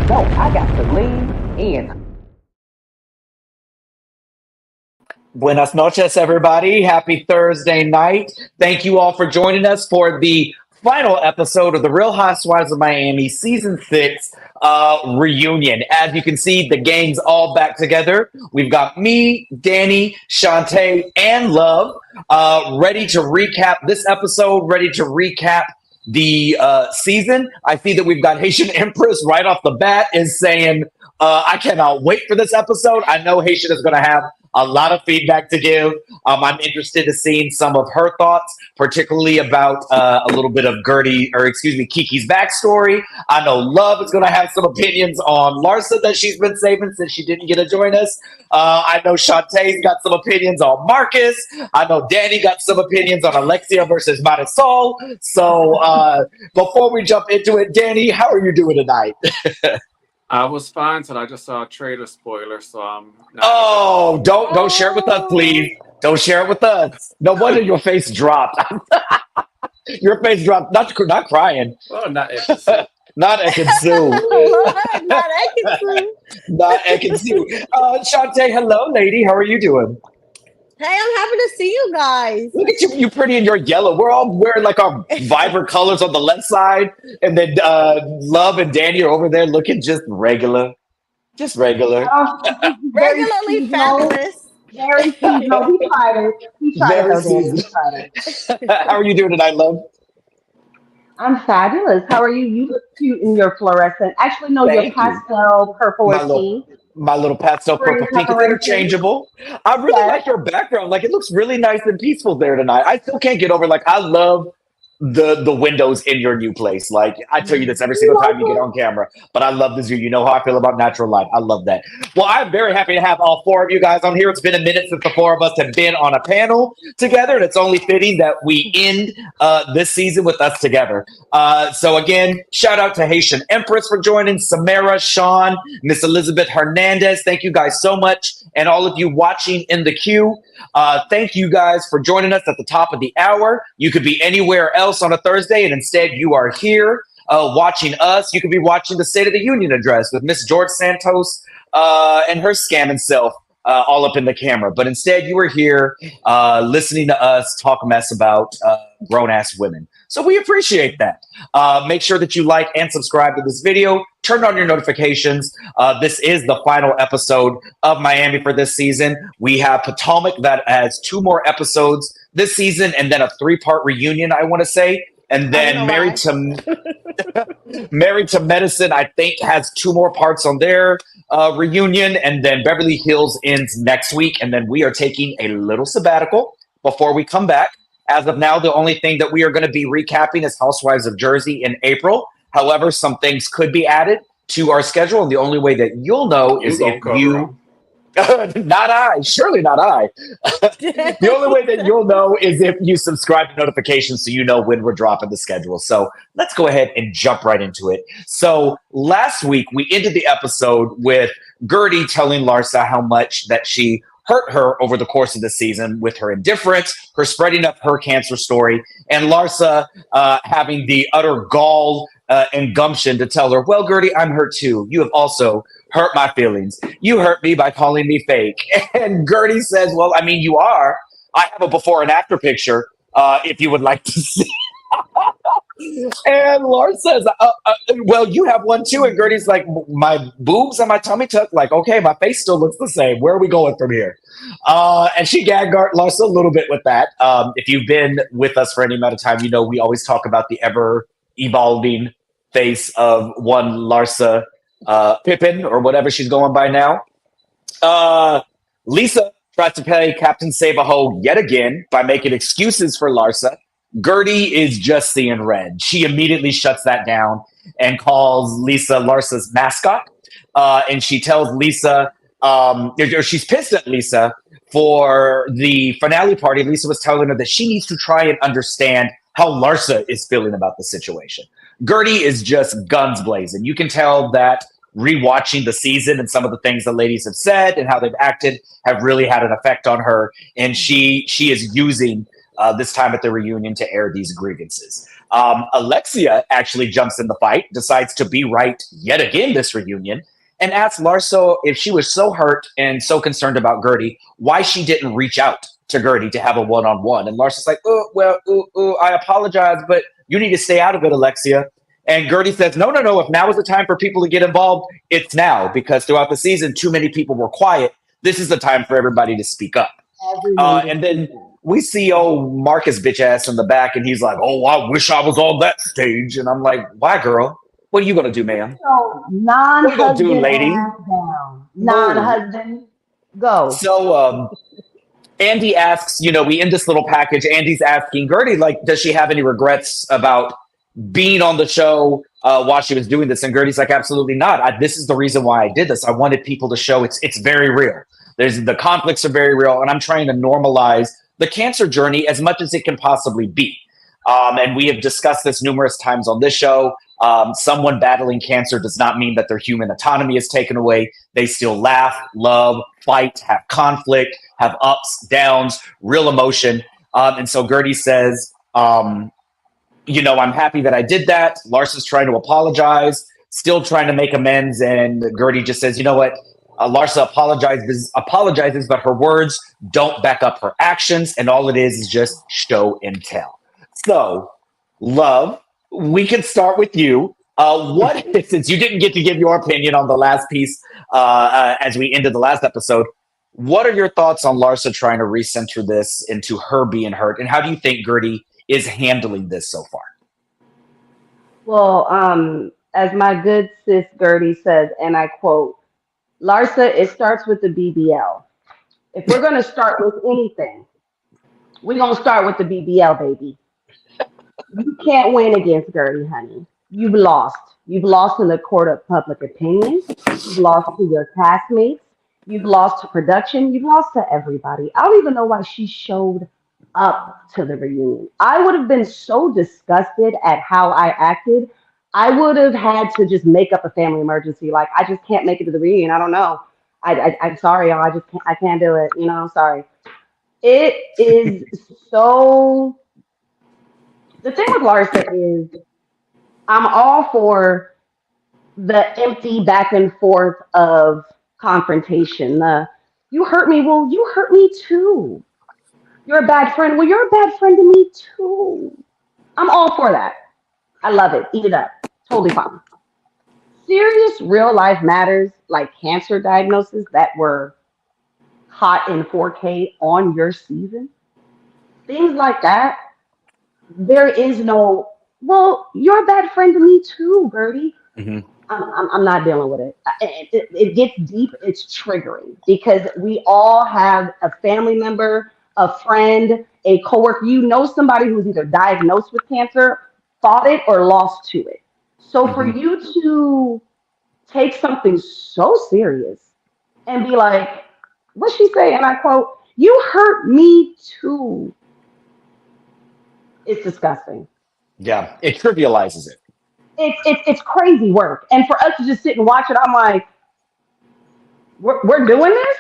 No, I got to lean in. Buenas noches, everybody. Happy Thursday night. Thank you all for joining us for the final episode of The Real Housewives of Miami Season 6 reunion. As you can see, the gang's all back together. We've got me, Danny, Shantae, and Love ready to recap this episode, ready to recap the season. I see that we've got Haitian Empress right off the bat is saying, I cannot wait for this episode. I know Haitian is going to have a lot of feedback to give. I'm interested in seeing some of her thoughts, particularly about a little bit of Kiki's backstory. I know Love is going to have some opinions on Larsa that she's been saving since she didn't get to join us. I know Shantae's got some opinions on Marcus. I know Danny got some opinions on Alexia versus Marisol. So before we jump into it, Danny, how are you doing tonight? I was fine till I just saw a trailer spoiler, so I'm not. Oh, don't share it with us, please. Don't share it with us. No wonder your face dropped. Your face dropped. Not crying. Well, not Ekansu. Not Ekansu. Not Ekansu. Not Ekansu. Shantae, hello, lady. How are you doing? Hey, I'm happy to see you guys. Look at you. You pretty in your yellow. We're all wearing like our vibrant colors on the left side. And then Love and Danny are over there looking just regular. Just regular. Regularly fabulous. Very seasonal. He tried it. He tried Very it, though, Danny. He tried it. How are you doing tonight, Love? I'm fabulous. How are you? You look cute in your fluorescent. Actually, no, your Thank you. pastel purple My or little- pink. My little pastel Spring purple pink is coloration. interchangeable. I really Yes. like your background. Like it looks really nice and peaceful there tonight. I still can't get over I love the windows in your new place. Like I tell you this every single time you get on camera. But I love this view. You know how I feel about natural light. I love that. Well, I'm very happy to have all four of you guys on here. It's been a minute since the four of us have been on a panel together, and it's only fitting that we end this season with us together. So again, shout out to Haitian Empress for joining, Samara, Sean, Miss Elizabeth Hernandez. Thank you guys so much. And all of you watching in the queue, thank you guys for joining us at the top of the hour. You could be anywhere else on a Thursday, and instead you are here watching us. You could be watching the State of the Union address with Miss George Santos and her scamming self all up in the camera. But instead you are here listening to us talk mess about grown-ass women. So we appreciate that. Make sure that you like and subscribe to this video. Turn on your notifications. This is the final episode of Miami for this season. We have Potomac that has 2 more episodes this season, and then a 3-part reunion, I want to say. And then Married to Medicine, I think, has 2 more parts on their reunion. And then Beverly Hills ends next week. And then we are taking a little sabbatical before we come back. As of now, the only thing that we are going to be recapping is Housewives of Jersey in April. However, some things could be added to our schedule. And the only way that you'll know is if you... not I. Surely not I. The only way that you'll know is if you subscribe to notifications so you know when we're dropping the schedule. So let's go ahead and jump right into it. So last week, we ended the episode with Gertie telling Larsa how much that she hurt her over the course of the season with her indifference, her spreading up her cancer story, and Larsa having the utter gall and gumption to tell her, well, Gertie, I'm hurt too. You have also hurt my feelings. You hurt me by calling me fake. And Gertie says, well, I mean, you are. I have a before and after picture if you would like to see. And Lauren says, well, you have one too. And Gertie's like, my boobs and my tummy tuck. Like, okay, my face still looks the same. Where are we going from here? And she gagged Larsa a little bit with that. If you've been with us for any amount of time, you know we always talk about the ever evolving face of one Larsa Pippin or whatever she's going by now. Lisa tries to play Captain Save-A-Ho yet again by making excuses for Larsa. Gertie is just seeing red. She immediately shuts that down and calls Lisa Larsa's mascot. And she tells Lisa, or she's pissed at Lisa for the finale party. Lisa was telling her that she needs to try and understand how Larsa is feeling about the situation. Gertie is just guns blazing. You can tell that rewatching the season and some of the things the ladies have said and how they've acted have really had an effect on her. And she is using this time at the reunion to air these grievances. Alexia actually jumps in the fight, decides to be right yet again this reunion, and asks Larsa if she was so hurt and so concerned about Gertie, why she didn't reach out to Gertie to have a one-on-one. And Larsa's like, I apologize, but you need to stay out of it, Alexia. And Gertie says, no. If now is the time for people to get involved, it's now. Because throughout the season, too many people were quiet. This is the time for everybody to speak up. And then we see old Marcus bitch ass in the back, and he's like, oh, I wish I was on that stage. And I'm like, why, girl? What are you going to do, ma'am? So, What are you going to do, lady? Non-husband, go. So Andy asks, we end this little package. Andy's asking Gertie, like, does she have any regrets about being on the show while she was doing this? And Gertie's like, absolutely not. This is the reason why I did this. I wanted people to show it's very real. The conflicts are very real, and I'm trying to normalize the cancer journey as much as it can possibly be. And we have discussed this numerous times on this show. Someone battling cancer does not mean that their human autonomy is taken away. They still laugh, love, fight, have conflict, have ups, downs, real emotion. And so Gertie says, I'm happy that I did that. Larsa's trying to apologize, still trying to make amends. And Gertie just says, you know what? Larsa apologizes, but her words don't back up her actions. And all it is just show and tell. So, Love, we can start with you. Since you didn't get to give your opinion on the last piece as we ended the last episode, what are your thoughts on Larsa trying to recenter this into her being hurt? And how do you think Gertie is handling this so far? Well, as my good sis Gertie says, and I quote, Larsa, it starts with the BBL. If we're going to start with anything, we're going to start with the BBL, baby. You can't win against Gertie, honey. You've lost. You've lost in the court of public opinion. You've lost to your castmates. You've lost to production. You've lost to everybody. I don't even know why she showed up to the reunion. I would have been so disgusted at how I acted. I would have had to just make up a family emergency. Like, I just can't make it to the reunion. I don't know. I'm sorry, y'all. I can't do it. I'm sorry. It is so. The thing with Larsa is, I'm all for the empty back and forth of confrontation. You hurt me. Well, you hurt me too. You're a bad friend. Well, you're a bad friend to me too. I'm all for that. I love it. Eat it up. Totally fine. Serious real life matters like cancer diagnoses that were hot in 4K on your season. Things like that. There is no, well, you're a bad friend to me too, Gertie. Mm-hmm. I'm not dealing with it. It gets deep. It's triggering because we all have a family member, a friend, a coworker. Somebody who's either diagnosed with cancer, fought it, or lost to it. So for you to take something so serious and be like, what's she say? And I quote, you hurt me too. It's disgusting. Yeah, it trivializes it. It's crazy work. And for us to just sit and watch it, I'm like, we're doing this?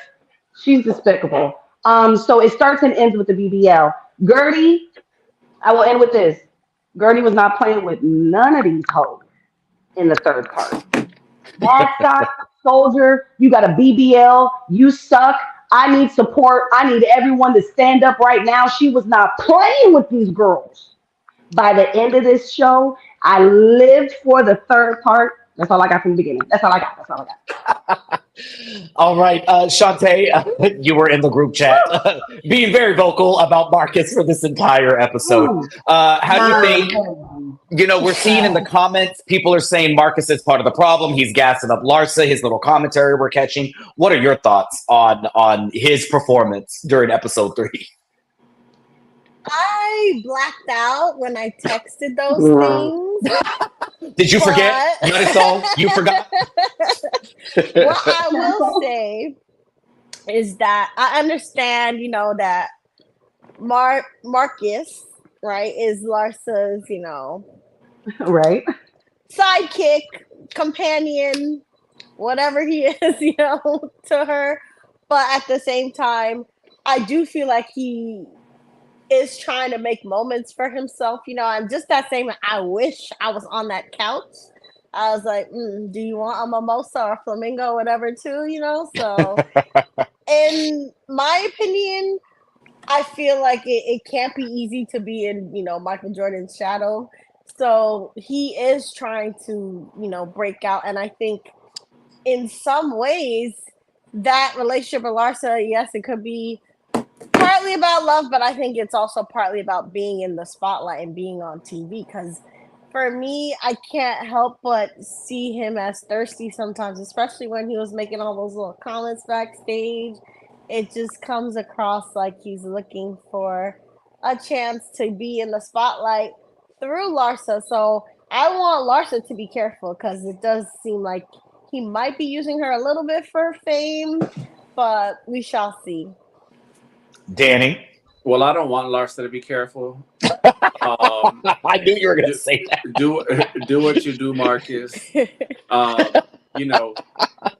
She's despicable. So it starts and ends with the BBL. Gertie, I will end with this. Gertie was not playing with none of these hoes in the third part. Mascot, soldier, you got a BBL, you suck. I need support. I need everyone to stand up right now. She was not playing with these girls. By the end of this show, I lived for the third part. That's all I got from the beginning. That's all I got. All right, Shantae, you were in the group chat being very vocal about Marcus for this entire episode. How do you think, we're seeing in the comments, people are saying Marcus is part of the problem. He's gassing up Larsa, his little commentary we're catching. What are your thoughts on his performance during episode 3? I blacked out when I texted those things. Did you forget? Marisol, you forgot? What I will say is that I understand, that Marcus, right, is Larsa's, right, sidekick, companion, whatever he is, to her. But at the same time, I do feel like he is trying to make moments for himself, and just that same, I wish I was on that couch. I was like, do you want a mimosa or a flamingo, whatever, too, So, in my opinion, I feel like it can't be easy to be in, Michael Jordan's shadow. So he is trying to, break out. And I think in some ways, that relationship with Larsa, yes, it could be partly about love, but I think it's also partly about being in the spotlight and being on TV. Because for me, I can't help but see him as thirsty sometimes, especially when he was making all those little comments backstage. It just comes across like he's looking for a chance to be in the spotlight through Larsa. So I want Larsa to be careful because it does seem like he might be using her a little bit for fame, but we shall see. Danny. Well, I don't want Larsa to be careful. I knew you were going to say that. Do what you do, Marcus. You know,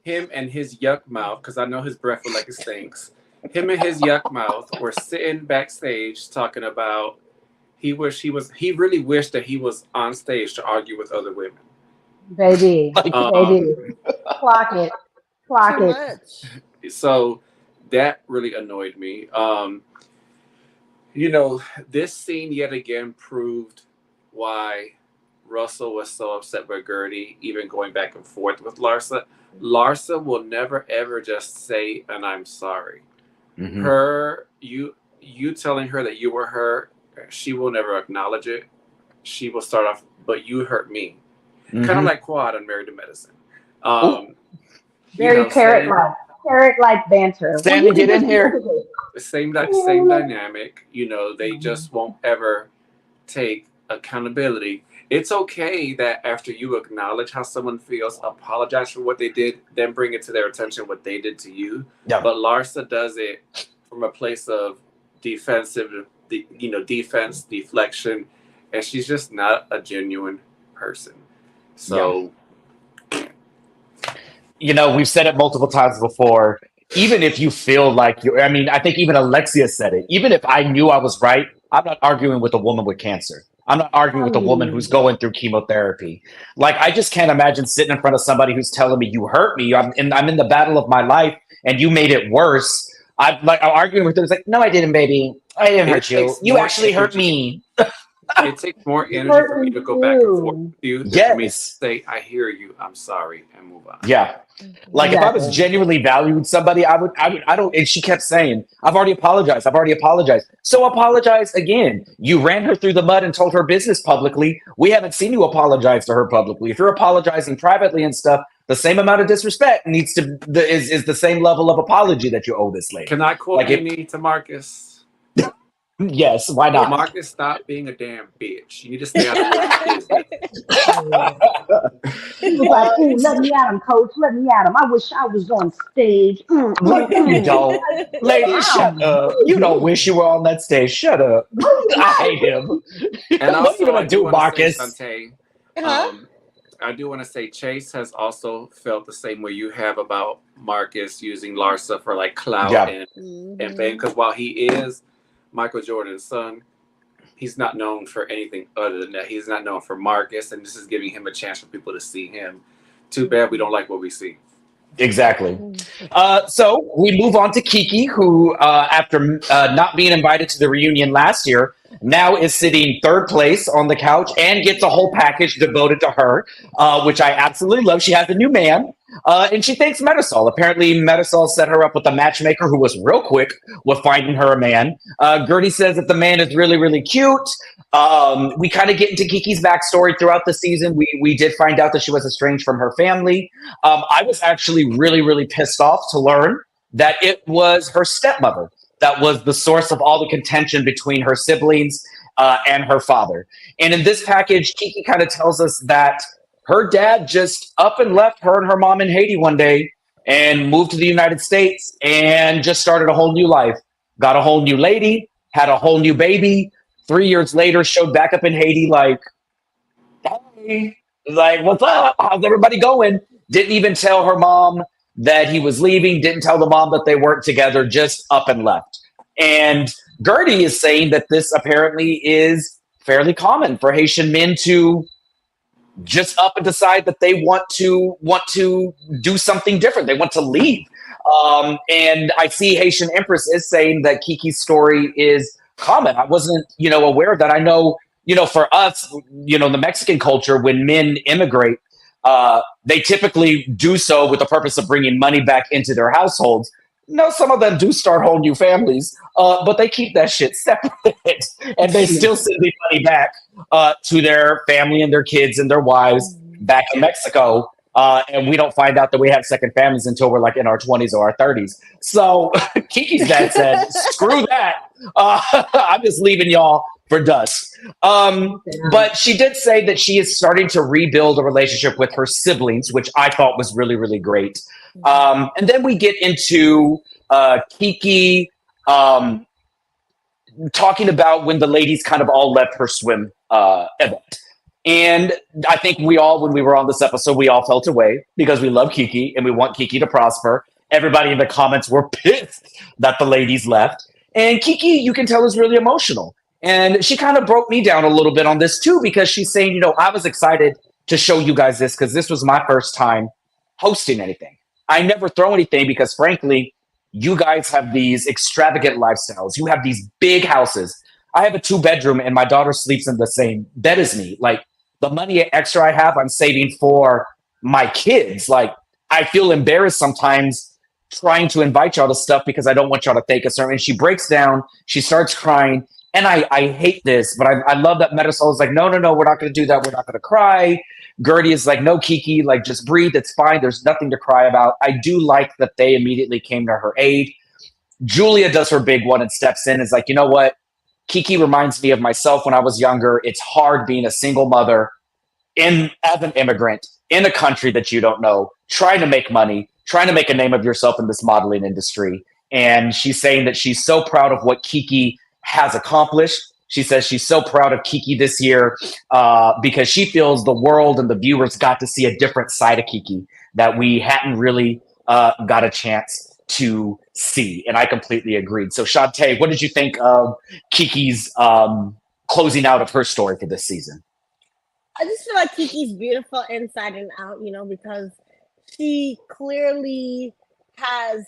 him and his yuck mouth, because I know his breath was like it stinks. Him and his yuck mouth were sitting backstage talking about he really wished that he was on stage to argue with other women. Baby, baby, clock it, clock Too it. much. So that really annoyed me. This scene yet again proved why Russell was so upset with Gertie, even going back and forth with Larsa. Larsa will never ever just say, "and I'm sorry." You telling her that you were hurt, she will never acknowledge it. She will start off, "But you hurt me." Kind of like Quad on Married to Medicine. Very parrot-like banter. Sammy, get in here. Same dynamic. They just won't ever take accountability. It's okay that after you acknowledge how someone feels, apologize for what they did, then bring it to their attention what they did to you. Yeah. But Larsa does it from a place of defense, deflection, and she's just not a genuine person. So, we've said it multiple times before. Even if you feel like I think even Alexia said it. Even if I knew I was right, I'm not arguing with a woman with cancer. I'm not arguing with a woman who's going through chemotherapy. Like, I just can't imagine sitting in front of somebody who's telling me you hurt me. I'm in the battle of my life and you made it worse. I'm arguing with her. It's like, no, I didn't, baby. I didn't hurt you. You actually hurt me. It takes more energy for me to go back and forth with you than for me to say, I hear you, I'm sorry, and move on. Yeah. Like, if I was genuinely valued somebody, I don't, and she kept saying, I've already apologized. So apologize again. You ran her through the mud and told her business publicly. We haven't seen you apologize to her publicly. If you're apologizing privately and stuff, the same amount of disrespect is the same level of apology that you owe this lady. Can I quote you to Marcus? Yes, why not? Marcus, stop being a damn bitch. You need to stay out of your business. He was like, let me at him, coach. Let me at him. I wish I was on stage. You don't. Lady, shut up. You don't wish you were on that stage. Shut up. I hate him. And what are you going to do, Marcus? I do want to say Chase has also felt the same way you have about Marcus using Larsa for like clout and fame. Because while he is Michael Jordan's son, he's not known for anything other than that. He's not known for Marcus, and this is giving him a chance for people to see him. Too bad we don't like what we see. Exactly. So we move on to Kiki, who, after not being invited to the reunion last year, now is sitting third place on the couch and gets a whole package devoted to her, which I absolutely love. She has a new man, and she thanks Metasol. Apparently, Metasol set her up with a matchmaker who was real quick with finding her a man. Gertie says that the man is really, really cute. We kind of get into Kiki's backstory throughout the season. We did find out that she was estranged from her family. I was actually really, really pissed off to learn that it was her stepmother that was the source of all the contention between her siblings and her father. And in this package, Kiki kind of tells us that her dad just up and left her and her mom in Haiti one day and moved to the United States and just started a whole new life. Got a whole new lady, had a whole new baby. 3 years later, showed back up in Haiti like, hey, like, what's up? How's everybody going? Didn't even tell her mom that he was leaving. Didn't tell the mom that they weren't together, just up and left. And Gertie is saying that this apparently is fairly common for Haitian men to just up and decide that they want to do something different. They want to leave. And I see Haitian Empress is saying that Kiki's story is common. I wasn't, aware of that. I know, for us, the Mexican culture, when men immigrate, they typically do so with the purpose of bringing money back into their households. No, some of them do start whole new families, but they keep that shit separate, and they still send the money back to their family and their kids and their wives back in Mexico. And we don't find out that we have second families until we're like in our 20s or our 30s. So Kiki's dad said, screw that. I'm just leaving y'all for dust. But she did say that she is starting to rebuild a relationship with her siblings, which I thought was really, really great. And then we get into Kiki talking about when the ladies kind of all left her swim event. And I think when we were on this episode, we all felt away because we love Kiki and we want Kiki to prosper. Everybody in the comments were pissed that the ladies left. And Kiki, you can tell, is really emotional. And she kind of broke me down a little bit on this too, because she's saying, I was excited to show you guys this because this was my first time hosting anything. I never throw anything because, frankly, you guys have these extravagant lifestyles. You have these big houses. I have a 2-bedroom and my daughter sleeps in the same bed as me. Like, the money extra I have, I'm saving for my kids. Like, I feel embarrassed sometimes trying to invite y'all to stuff because I don't want y'all to think a certain. And she breaks down, she starts crying. And I hate this, but I love that Metasol is like, no, we're not going to do that. We're not going to cry. Gertie is like, no, Kiki, like, just breathe. It's fine. There's nothing to cry about. I do like that they immediately came to her aid. Julia does her big one and steps in. Is like, you know what? Kiki reminds me of myself when I was younger. It's hard being a single mother as an immigrant in a country that you don't know, trying to make money, trying to make a name of yourself in this modeling industry. And she's saying that she's so proud of what Kiki has accomplished. She says she's so proud of Kiki this year because she feels the world and the viewers got to see a different side of Kiki that we hadn't really got a chance to see. And I completely agreed. So Shantae, what did you think of Kiki's closing out of her story for this season? I just feel like Kiki's beautiful inside and out, because she clearly has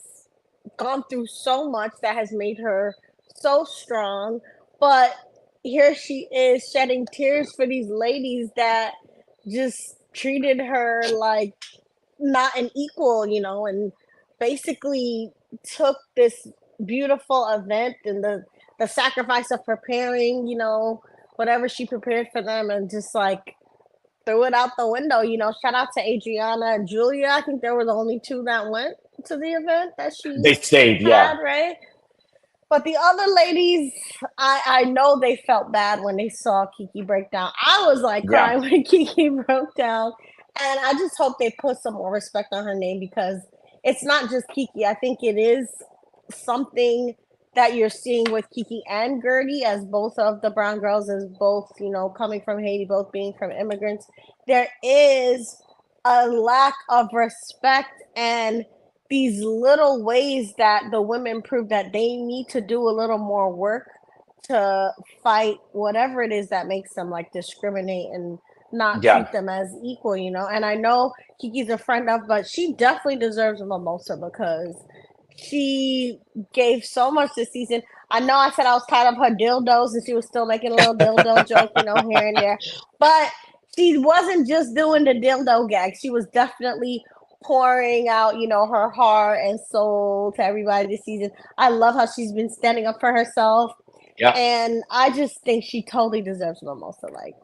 gone through so much that has made her so strong, but here she is shedding tears for these ladies that just treated her like not an equal, and basically took this beautiful event and the sacrifice of preparing, whatever she prepared for them, and just like threw it out the window. Shout out to Adriana and Julia. I think they were the only two that went to the event that they stayed, yeah, right? But the other ladies, I know they felt bad when they saw Kiki break down. I was like crying when Kiki broke down. And I just hope they put some more respect on her name because it's not just Kiki. I think it is something that you're seeing with Kiki and Gertie as both of the brown girls, as both, coming from Haiti, both being from immigrants. There is a lack of respect and these little ways that the women prove that they need to do a little more work to fight whatever it is that makes them like discriminate and not treat them as equal, And I know Kiki's a friend of, but she definitely deserves a mimosa because she gave so much this season. I know I said I was tired of her dildos and she was still making a little dildo joke, here and there. But she wasn't just doing the dildo gag. She was definitely pouring out, her heart and soul to everybody this season. I love how she's been standing up for herself. Yeah. And I just think she totally deserves mimosa. Like,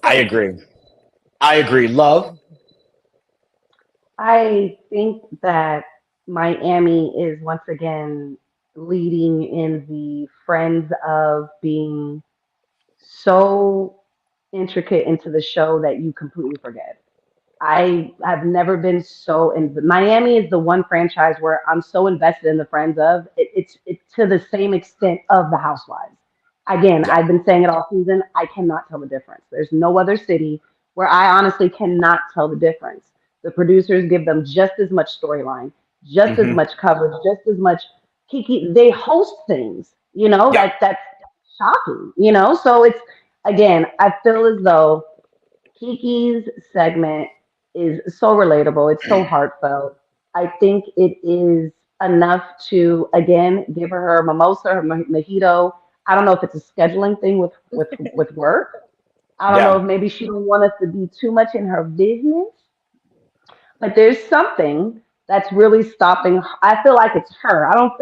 I agree. Love? I think that Miami is once again leading in the friends of being so intricate into the show that you completely forget. I have never been so in Miami is the one franchise where I'm so invested in the friends of it's to the same extent of the Housewives. Again, I've been saying it all season. I cannot tell the difference. There's no other city where I honestly cannot tell the difference. The producers give them just as much storyline, just as much coverage, just as much Kiki. They host things. Yeah. that's shocking. So it's again, I feel as though Kiki's segment is so relatable. It's so heartfelt. I think it is enough to again give her mimosa, her mojito. I don't know if it's a scheduling thing with work. I don't know Yeah. if maybe she don't want us to be too much in her business, but there's something that's really stopping. I feel like it's her. I don't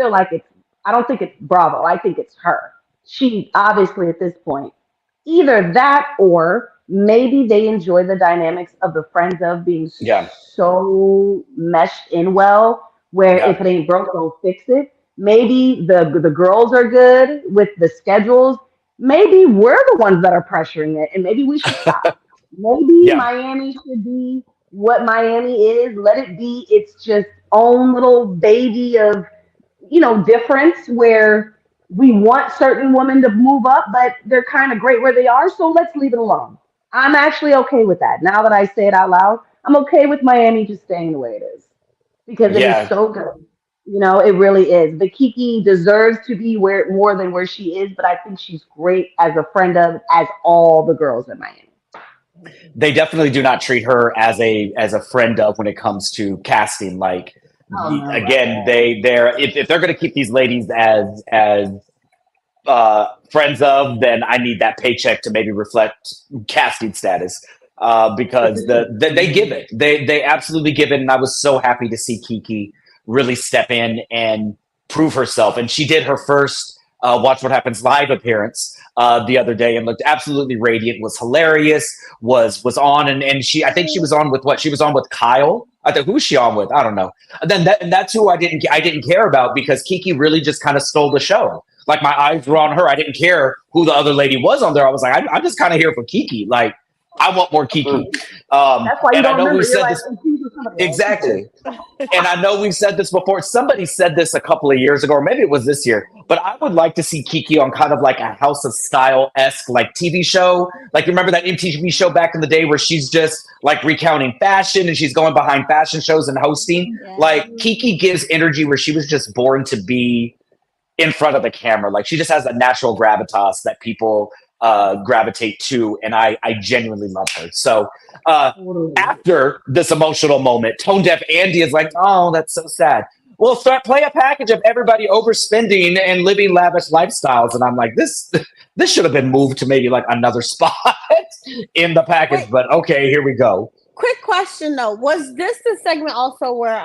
think it's Bravo. I think it's her. She obviously at this point, either that or maybe they enjoy the dynamics of the friends of being Yeah. so meshed in well, where if Yeah. it ain't broke, don't fix it. Maybe the girls are good with the schedules. Maybe we're the ones that are pressuring it, and maybe we should stop. Maybe Yeah. Miami should be what Miami is. Let it be its just own little baby of, difference where we want certain women to move up, but they're kind of great where they are. So let's leave it alone. I'm actually okay with that. Now that I say it out loud, I'm okay with Miami just staying the way it is because it is Yeah. so good. It really is. But Kiki deserves to be where more than where she is, but I think she's great as a friend of as all the girls in Miami. They definitely do not treat her as a friend of when it comes to casting. Like Oh no, at again, all. if they're going to keep these ladies as friends of, then I need that paycheck to maybe reflect casting status. Because they give it, they absolutely give it, and I was so happy to see Kiki really step in and prove herself, and she did her first Watch What Happens Live appearance the other day and looked absolutely radiant. Was hilarious. Was on, and I think she was on with what she was on with Kyle. I think who was she on with? I don't know. And then that's who I didn't care about because Kiki really just kind of stole the show. Like my eyes were on her. I didn't care who the other lady was on there. I was like, I'm just kind of here for Kiki. Like, I want more Kiki. That's why you And I don't know remember. we've You're said like, this oh, she's with somebody else. exactly. And I know we've said this before. Somebody said this a couple of years ago, or maybe it was this year. But I would like to see Kiki on kind of like a House of Style-esque like TV show. Like you remember that MTV show back in the day where she's just like recounting fashion and she's going behind fashion shows and hosting. Yeah. Like Kiki gives energy where she was just born to be in front of the camera. Like she just has a natural gravitas that people gravitate to, and I genuinely love her. So after this emotional moment, Tone Deaf Andy is like, "Oh, that's so sad." We'll play a package of everybody overspending and living lavish lifestyles, and I'm like, this should have been moved to maybe like another spot in the package. Wait. But okay, here we go. Quick question though: was this the segment also where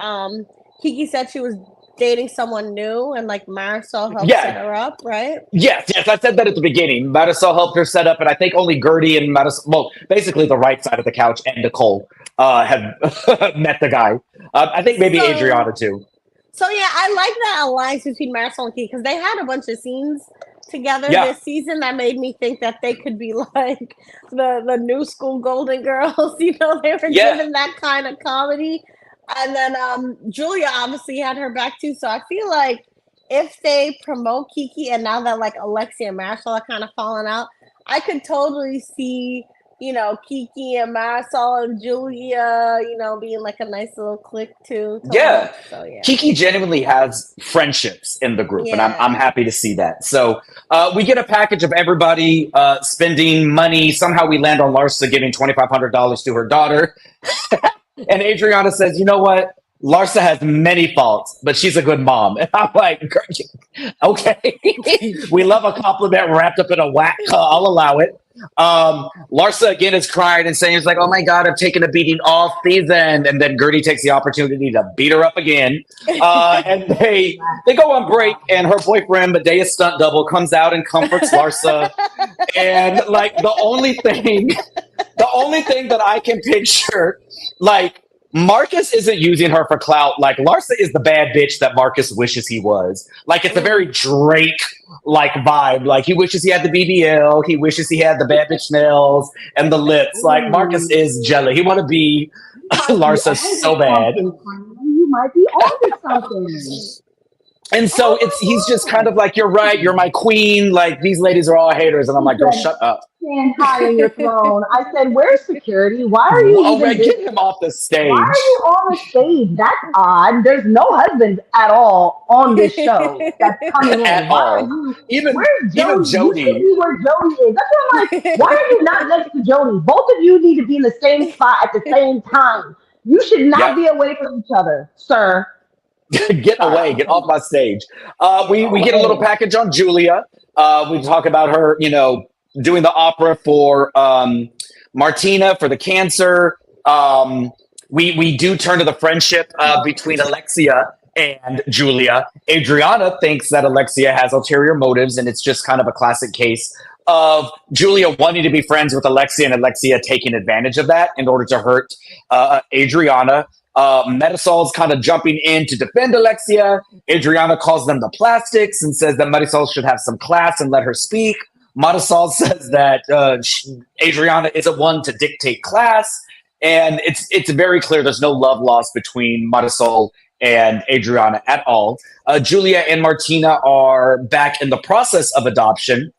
Kiki said she was dating someone new and like Marisol helped set her up, right? Yes, I said that at the beginning. Marisol helped her set up, and I think only Gertie and Marisol, well, basically the right side of the couch and Nicole had met the guy. I think maybe Adriana too. So yeah, I like that alliance between Marisol and Kiki because they had a bunch of scenes together this season that made me think that they could be like the new school Golden Girls. They were given that kind of comedy. And then Julia obviously had her back too. So I feel like if they promote Kiki and now that like Alexia and Marisol are kind of falling out, I could totally see, Kiki and Marisol and Julia, being like a nice little clique too. Yeah. So, yeah. Kiki genuinely has friendships in the group, and I'm happy to see that. So we get a package of everybody spending money. Somehow we land on Larsa giving $2,500 to her daughter. And Adriana says, you know what? Larsa has many faults, but she's a good mom. And I'm like, okay. We love a compliment wrapped up in a whack. I'll allow it. Larsa again is crying and saying, it's like, oh my God, I've taken a beating all season. And then Gertie takes the opportunity to beat her up again. And they go on break, and her boyfriend, Medea stunt double, comes out and comforts Larsa. And like the only thing that I can picture, like, Marcus isn't using her for clout. Like, Larsa is the bad bitch that Marcus wishes he was. Like, it's a very Drake like vibe. Like, he wishes he had the BBL. He wishes he had the bad bitch nails and the lips. Like, Marcus is jealous. He want to be Larsa so bad. You might be onto something. And so he's just kind of like, you're right, you're my queen. Like, these ladies are all haters. And I'm like, girl, shut up. Stand high on your throne. I said, where's security? Why are you Oh, even man, get him off the Why are stage. you on the stage? That's odd. There's no husbands at all on this show that's coming in. At Why are all. you? Even Where's Jody? Jody. You should be where Jody is. That's what I'm like. Why are you not next to Jody? Both of you need to be in the same spot at the same time. You should not Yep. be away from each other, sir. Get away, get off my stage. We get a little package on Julia. We talk about her, doing the opera for Martina for the cancer. We do turn to the friendship between Alexia and Julia. Adriana thinks that Alexia has ulterior motives, and it's just kind of a classic case of Julia wanting to be friends with Alexia and Alexia taking advantage of that in order to hurt Adriana. Marisol's kind of jumping in to defend Alexia. Adriana calls them the plastics and says that Marisol should have some class and let her speak. Marisol says that Adriana isn't one to dictate class. And it's very clear there's no love lost between Marisol and Adriana at all. Julia and Martina are back in the process of adoption.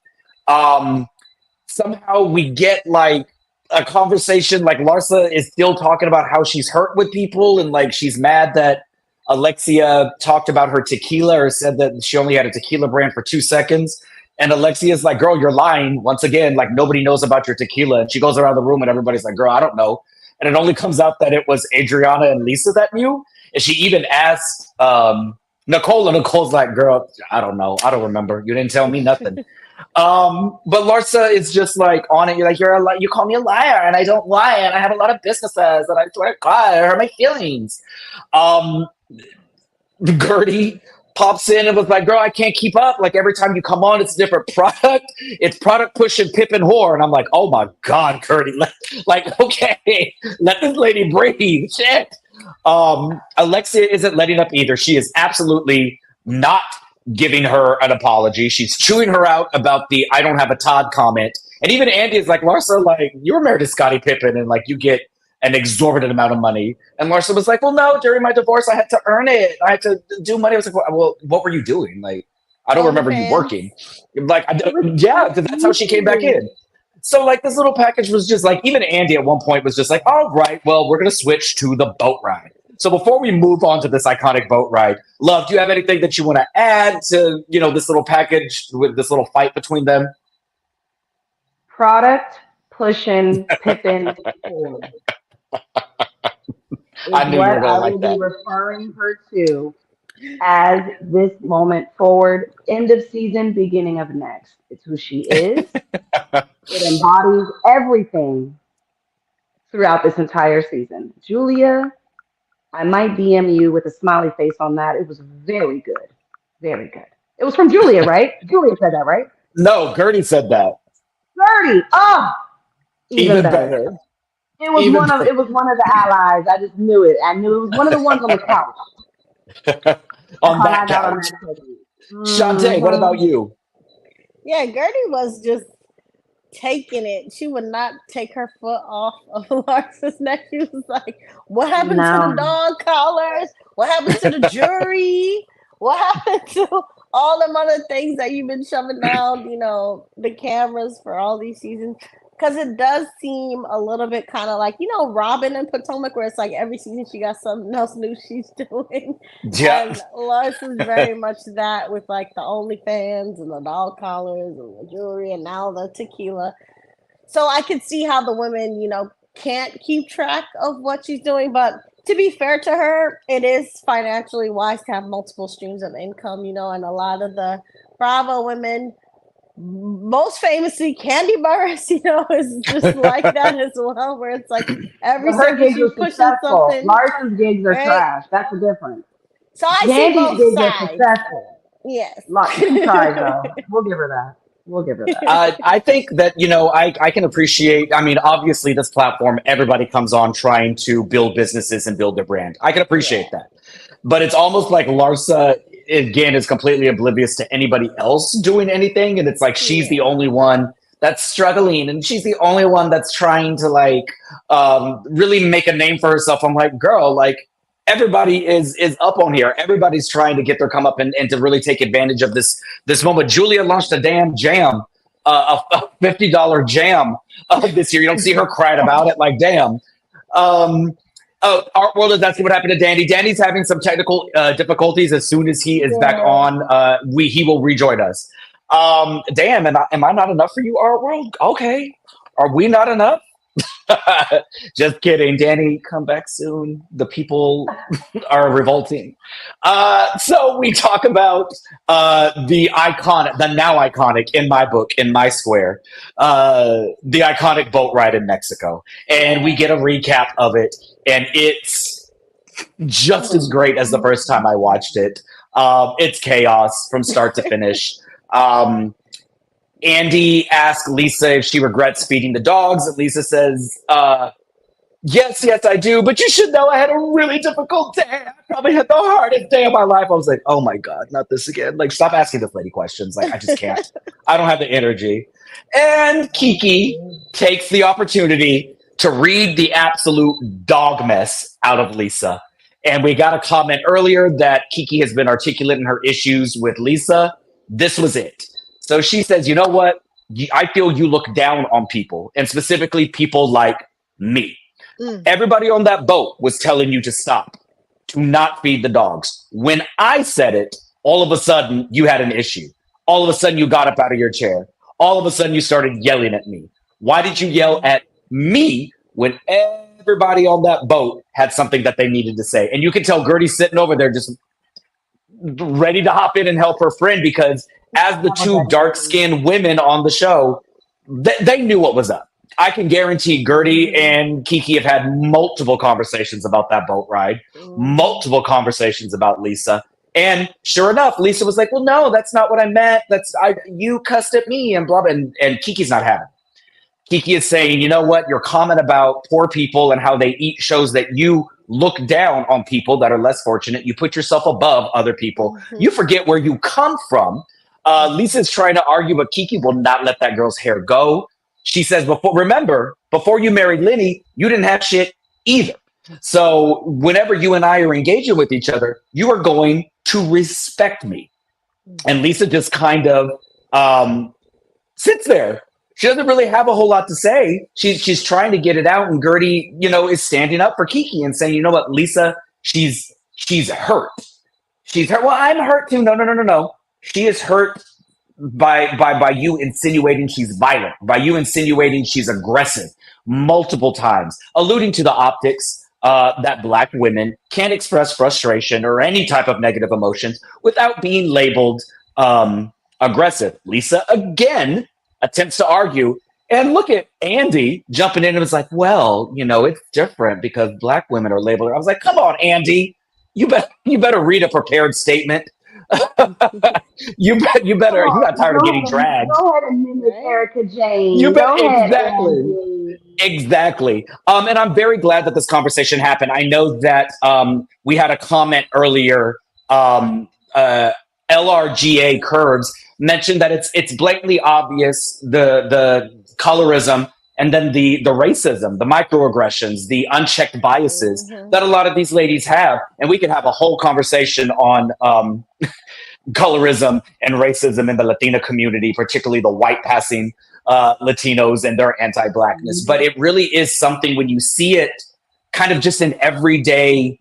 Somehow we get like a conversation, like Larsa is still talking about how she's hurt with people and like she's mad that Alexia talked about her tequila or said that she only had a tequila brand for 2 seconds. And Alexia's like, girl, you're lying. Once again, like nobody knows about your tequila. And she goes around the room and everybody's like, girl, I don't know. And it only comes out that it was Adriana and Lisa that knew. And she even asked Nicole, and Nicole's like, girl, I don't know. I don't remember. You didn't tell me nothing. But Larsa is just like on it. You're like, you call me a liar, and I don't lie, and I have a lot of businesses, and I swear to God, it hurt my feelings. Gertie pops in and was like, girl, I can't keep up. Like every time you come on, it's a different product. It's product pushing pip and whore. And I'm like, oh my God, Gertie. Like, okay, let this lady breathe. Shit. Alexia isn't letting up either. She is absolutely not giving her an apology. She's chewing her out about the I don't have a Todd comment. And even Andy is like, Larsa, like, you were married to Scottie Pippen and like you get an exorbitant amount of money. And Larsa was like, well, no, during my divorce, I had to earn it. I had to do money. I was like, well, what were you doing? Like, I don't remember you working. Like, yeah, that's how she came back in. So like this little package was just like, even Andy at one point was just like, all right, well, we're going to switch to the boat ride. So before we move on to this iconic boat ride, Love, do you have anything that you want to add to, this little package with this little fight between them? Product pushing Pippin forward. I knew you were going to like that. I will be referring her to as this moment forward, end of season, beginning of next. It's who she is. It embodies everything throughout this entire season. Julia, I might DM you with a smiley face on that. It was very good. Very good. It was from Julia, right? Julia said that, right? No, Gertie said that. Gertie. Oh, even better. It was Even one of the allies. I just knew it. I knew it was one of the ones on the couch. on that couch. Shantae, what about you? Yeah, Gertie was just taking it. She would not take her foot off of Larsa's neck. She was like, what happened to the dog collars? What happened to the jury? What happened to all them other things that you've been shoving down, the cameras for all these seasons? Because it does seem a little bit kind of like, Robin and Potomac, where it's like every season she got something else new she's doing. Yeah. And Larsa's very much that with like the OnlyFans and the dog collars and the jewelry and now the tequila. So I could see how the women, can't keep track of what she's doing. But to be fair to her, it is financially wise to have multiple streams of income, and a lot of the Bravo women, most famously Candy Burris, is just like that as well, where it's like every second she's pushing something. Larson's gigs are trash. That's the difference. So I Candy's see both gigs sides. are successful. Yes. She tried though. We'll give her that. I think that, I can appreciate, obviously this platform, everybody comes on trying to build businesses and build their brand. I can appreciate that. But it's almost like Larsa, again, is completely oblivious to anybody else doing anything. And it's like, she's the only one that's struggling. And she's the only one that's trying to really make a name for herself. I'm like, girl, like everybody is up on here. Everybody's trying to get their come up and to really take advantage of this moment. Julia launched a damn jam, a $50 jam this year. You don't see her crying about it. Like, damn. Art World is asking what happened to Danny. Danny's having some technical difficulties. As soon as he is back on, he will rejoin us. Damn, am I not enough for you, Art World? Okay. Are we not enough? Just kidding. Danny, come back soon. The people are revolting. So we talk about the now iconic, in my book, in my square, the iconic boat ride in Mexico. And we get a recap of it. And it's just as great as the first time I watched it. It's chaos from start to finish. Andy asks Lisa if she regrets feeding the dogs. And Lisa says, yes, I do. But you should know I had a really difficult day. I probably had the hardest day of my life. I was like, oh my God, not this again. Like, stop asking this lady questions. Like, I just can't. I don't have the energy. And Kiki takes the opportunity to read the absolute dog mess out of Lisa. And we got a comment earlier that Kiki has been articulate in her issues with Lisa. This was it. So she says, you know what? I feel you look down on people, and specifically people like me. Everybody on that boat was telling you to stop, to not feed the dogs. When I said it, all of a sudden you had an issue. All of a sudden you got up out of your chair. All of a sudden you started yelling at me. Why did you yell at me when everybody on that boat had something that they needed to say? And you can tell Gertie's sitting over there just ready to hop in and help her friend, because as the two dark-skinned women on the show, they knew what was up. I can guarantee Gertie and Kiki have had multiple conversations about that boat ride, multiple conversations about Lisa. And sure enough, Lisa was like, well, no, that's not what I meant. You cussed at me and blah, blah. And Kiki's not having it. Kiki is saying, you know what? Your comment about poor people and how they eat shows that you look down on people that are less fortunate. You put yourself above other people. You forget where you come from. Lisa's trying to argue, but Kiki will not let that girl's hair go. She says, before you married Lenny, you didn't have shit either. So whenever you and I are engaging with each other, you are going to respect me. And Lisa just kind of sits there. She doesn't really have a whole lot to say. She's trying to get it out, and Gertie, is standing up for Kiki and saying, you know what, Lisa, she's hurt. She's hurt. Well, I'm hurt too. No. She is hurt by you insinuating she's violent, by you insinuating she's aggressive multiple times, alluding to the optics that Black women can't express frustration or any type of negative emotions without being labeled aggressive. Lisa, again, attempts to argue. And look at Andy jumping in and was like, well, it's different because Black women are labeled. I was like, come on, Andy. You better read a prepared statement. You better. You got tired of getting dragged. Go ahead and mimic Erica Jane. Exactly. And I'm very glad that this conversation happened. I know that we had a comment earlier. LRGA Curves mentioned that it's blatantly obvious the colorism and then the racism, the microaggressions, the unchecked biases that a lot of these ladies have. And we can have a whole conversation on colorism and racism in the Latina community, particularly the white passing Latinos and their anti-Blackness. But it really is something when you see it kind of just in everyday,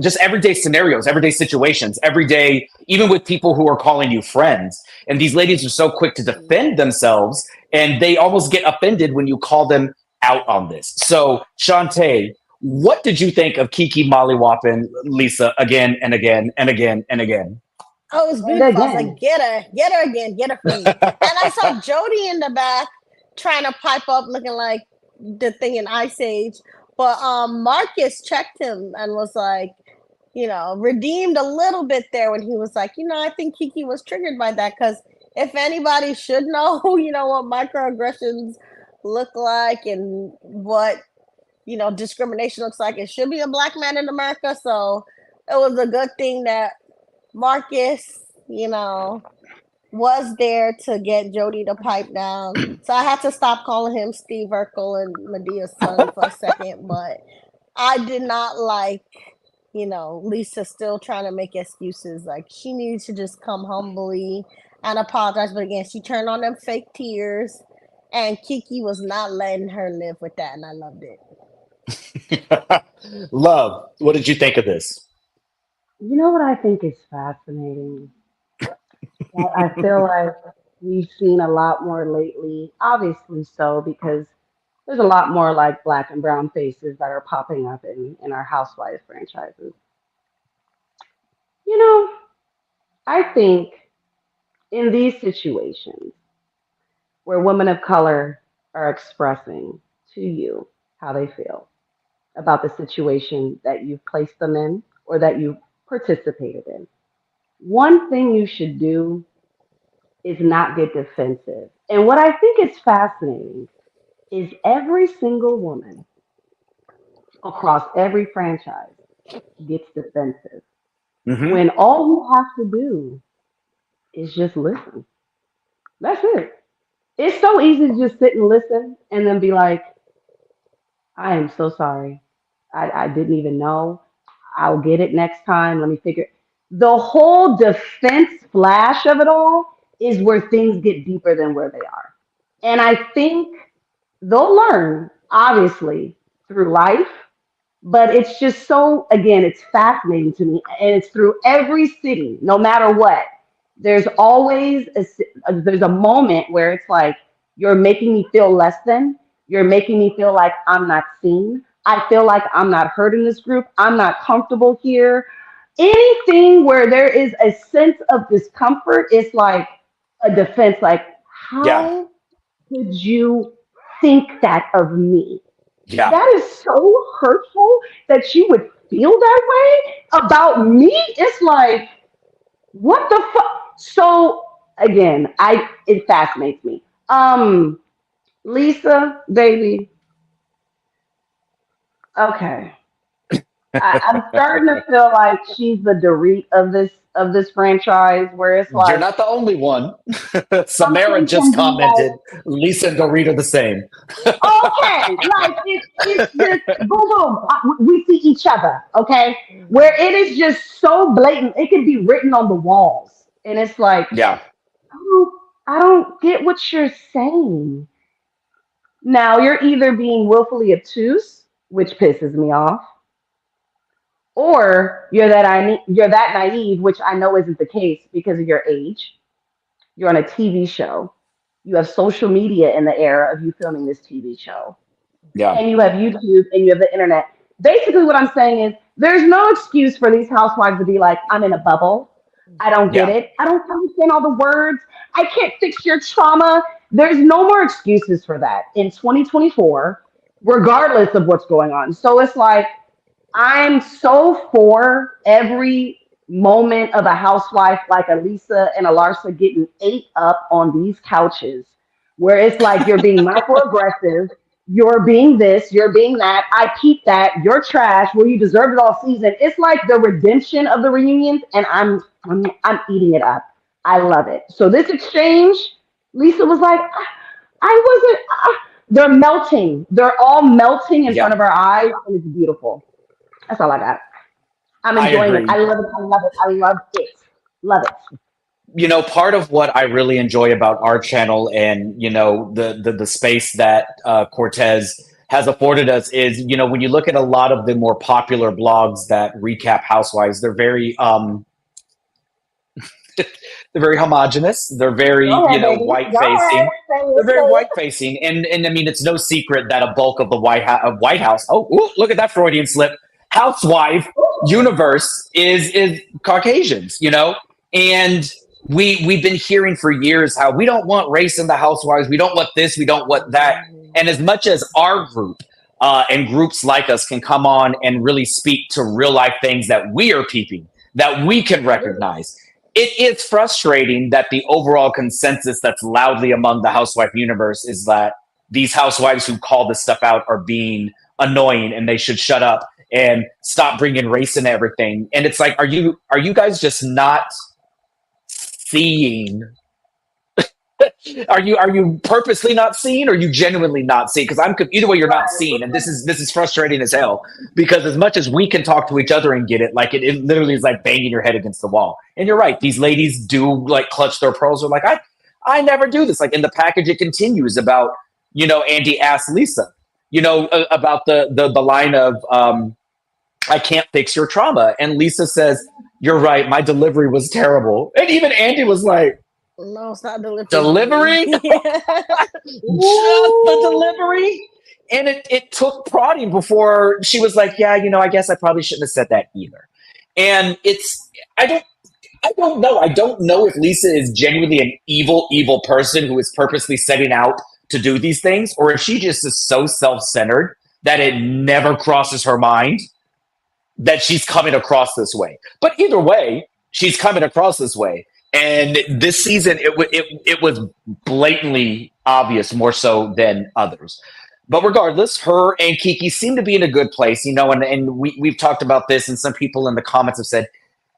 just everyday scenarios, everyday situations, everyday, even with people who are calling you friends. And these ladies are so quick to defend themselves, and they almost get offended when you call them out on this. So, Shantae, what did you think of Kiki mollywopping Lisa again and again and again and again? Oh, it was beautiful. I was like, get her again, get her for me. And I saw Jody in the back trying to pipe up, looking like the thing in Ice Age. But Marcus checked him and was like, redeemed a little bit there when he was like, I think Kiki was triggered by that, because if anybody should know, what microaggressions look like and what, discrimination looks like, it should be a Black man in America. So it was a good thing that Marcus, was there to get Jody to pipe down. So I had to stop calling him Steve Urkel and Medea's son for a second, but I did not like, Lisa still trying to make excuses. Like, she needed to just come humbly and apologize. But again, she turned on them fake tears, and Kiki was not letting her live with that, and I loved it. Love, what did you think of this? You know what I think is fascinating? That I feel like we've seen a lot more lately. Obviously so, because there's a lot more like black and brown faces that are popping up in our Housewives franchises. You know, I think in these situations where women of color are expressing to you how they feel about the situation that you've placed them in or that you participated in, one thing you should do is not get defensive. And what I think is fascinating is every single woman across every franchise gets defensive Mm-hmm. when all you have to do is just listen. That's it. It's so easy to just sit and listen and then be like, I am so sorry. I didn't even know. I'll get it next time. Let me figure. The whole defense flash of it all is where things get deeper than where they are. And I think they'll learn, obviously, through life, but it's just so, again, it's fascinating to me. And it's through every city, no matter what. There's always there's a moment where it's like, you're making me feel less than. You're making me feel like I'm not seen. I feel like I'm not heard in this group. I'm not comfortable here. Anything where there is a sense of discomfort is like a defense, like, Yeah. how could you think that of me? Yeah. That is so hurtful that you would feel that way about me. It's like, what the fuck? So again, I it fascinates me. Lisa, baby, okay. I'm starting to feel like she's the Dorit of this franchise, where it's You're like not the only one. Samara something just can be like, commented, Lisa and Dorita the same. okay, like it's just boom boom. We see each other, okay? Where it is just so blatant, it can be written on the walls, and it's like, Yeah. don't, I don't get what you're saying. Now you're either being willfully obtuse, which pisses me off, or you're that naive, which I know isn't the case because of your age. You're on a TV show. You have social media in the era of you filming this TV show, Yeah. and you have YouTube and you have the internet. Basically, what I'm saying is there's no excuse for these housewives to be like, I'm in a bubble. I don't get Yeah. it. I don't understand all the words. I can't fix your trauma. There's no more excuses for that in 2024, regardless of what's going on. So it's like, I'm so for every moment of a housewife like a Lisa and a Larsa getting ate up on these couches, where it's like you're being microaggressive, you're being this, you're being that. I peeped that. You're trash. Well, you deserved it all season. It's like the redemption of the reunions, and I'm eating it up. I love it. So this exchange, Lisa was like, I wasn't. They're melting. They're all melting in front Yeah. of our eyes, and it's beautiful. That's all I got. I'm I enjoying it. I agree. love it. I love it. I love it. Love it. Part of what I really enjoy about our channel and, the space that Cortez has afforded us is, when you look at a lot of the more popular blogs that recap Housewives, they're very homogenous. They're very, Go ahead, baby. white Go ahead. facing. Say They're it. Say very it. white facing, and I mean, it's no secret that a bulk of the White House. Oh, ooh, look at that Freudian slip. Housewife universe is Caucasians, and we've been hearing for years how we don't want race in the Housewives. We don't want this. We don't want that. And as much as our group and groups like us can come on and really speak to real life things that we are peeping, that we can recognize, it is frustrating that the overall consensus that's loudly among the housewife universe is that these housewives who call this stuff out are being annoying and they should shut up and stop bringing race and everything. And it's like, are you guys just not seeing Are you purposely not seen, or are you genuinely not seen? Because either way, you're not Right. seen, and this is frustrating as hell. Because as much as we can talk to each other and get it, like it literally is like banging your head against the wall. And you're right; these ladies do like clutch their pearls. They're like, I never do this. Like in the package, it continues about Andy asked Lisa, about the line of I can't fix your trauma, and Lisa says, "You're right, my delivery was terrible," and even Andy was like. No, it's not delivery. Delivery? Just the delivery? And it took prodding before she was like, yeah, I guess I probably shouldn't have said that either. And I don't know. I don't know if Lisa is genuinely an evil person who is purposely setting out to do these things, or if she just is so self-centered that it never crosses her mind that she's coming across this way. But either way, she's coming across this way. And this season, it was blatantly obvious, more so than others. But regardless, her and Kiki seem to be in a good place, and we've talked about this, and some people in the comments have said,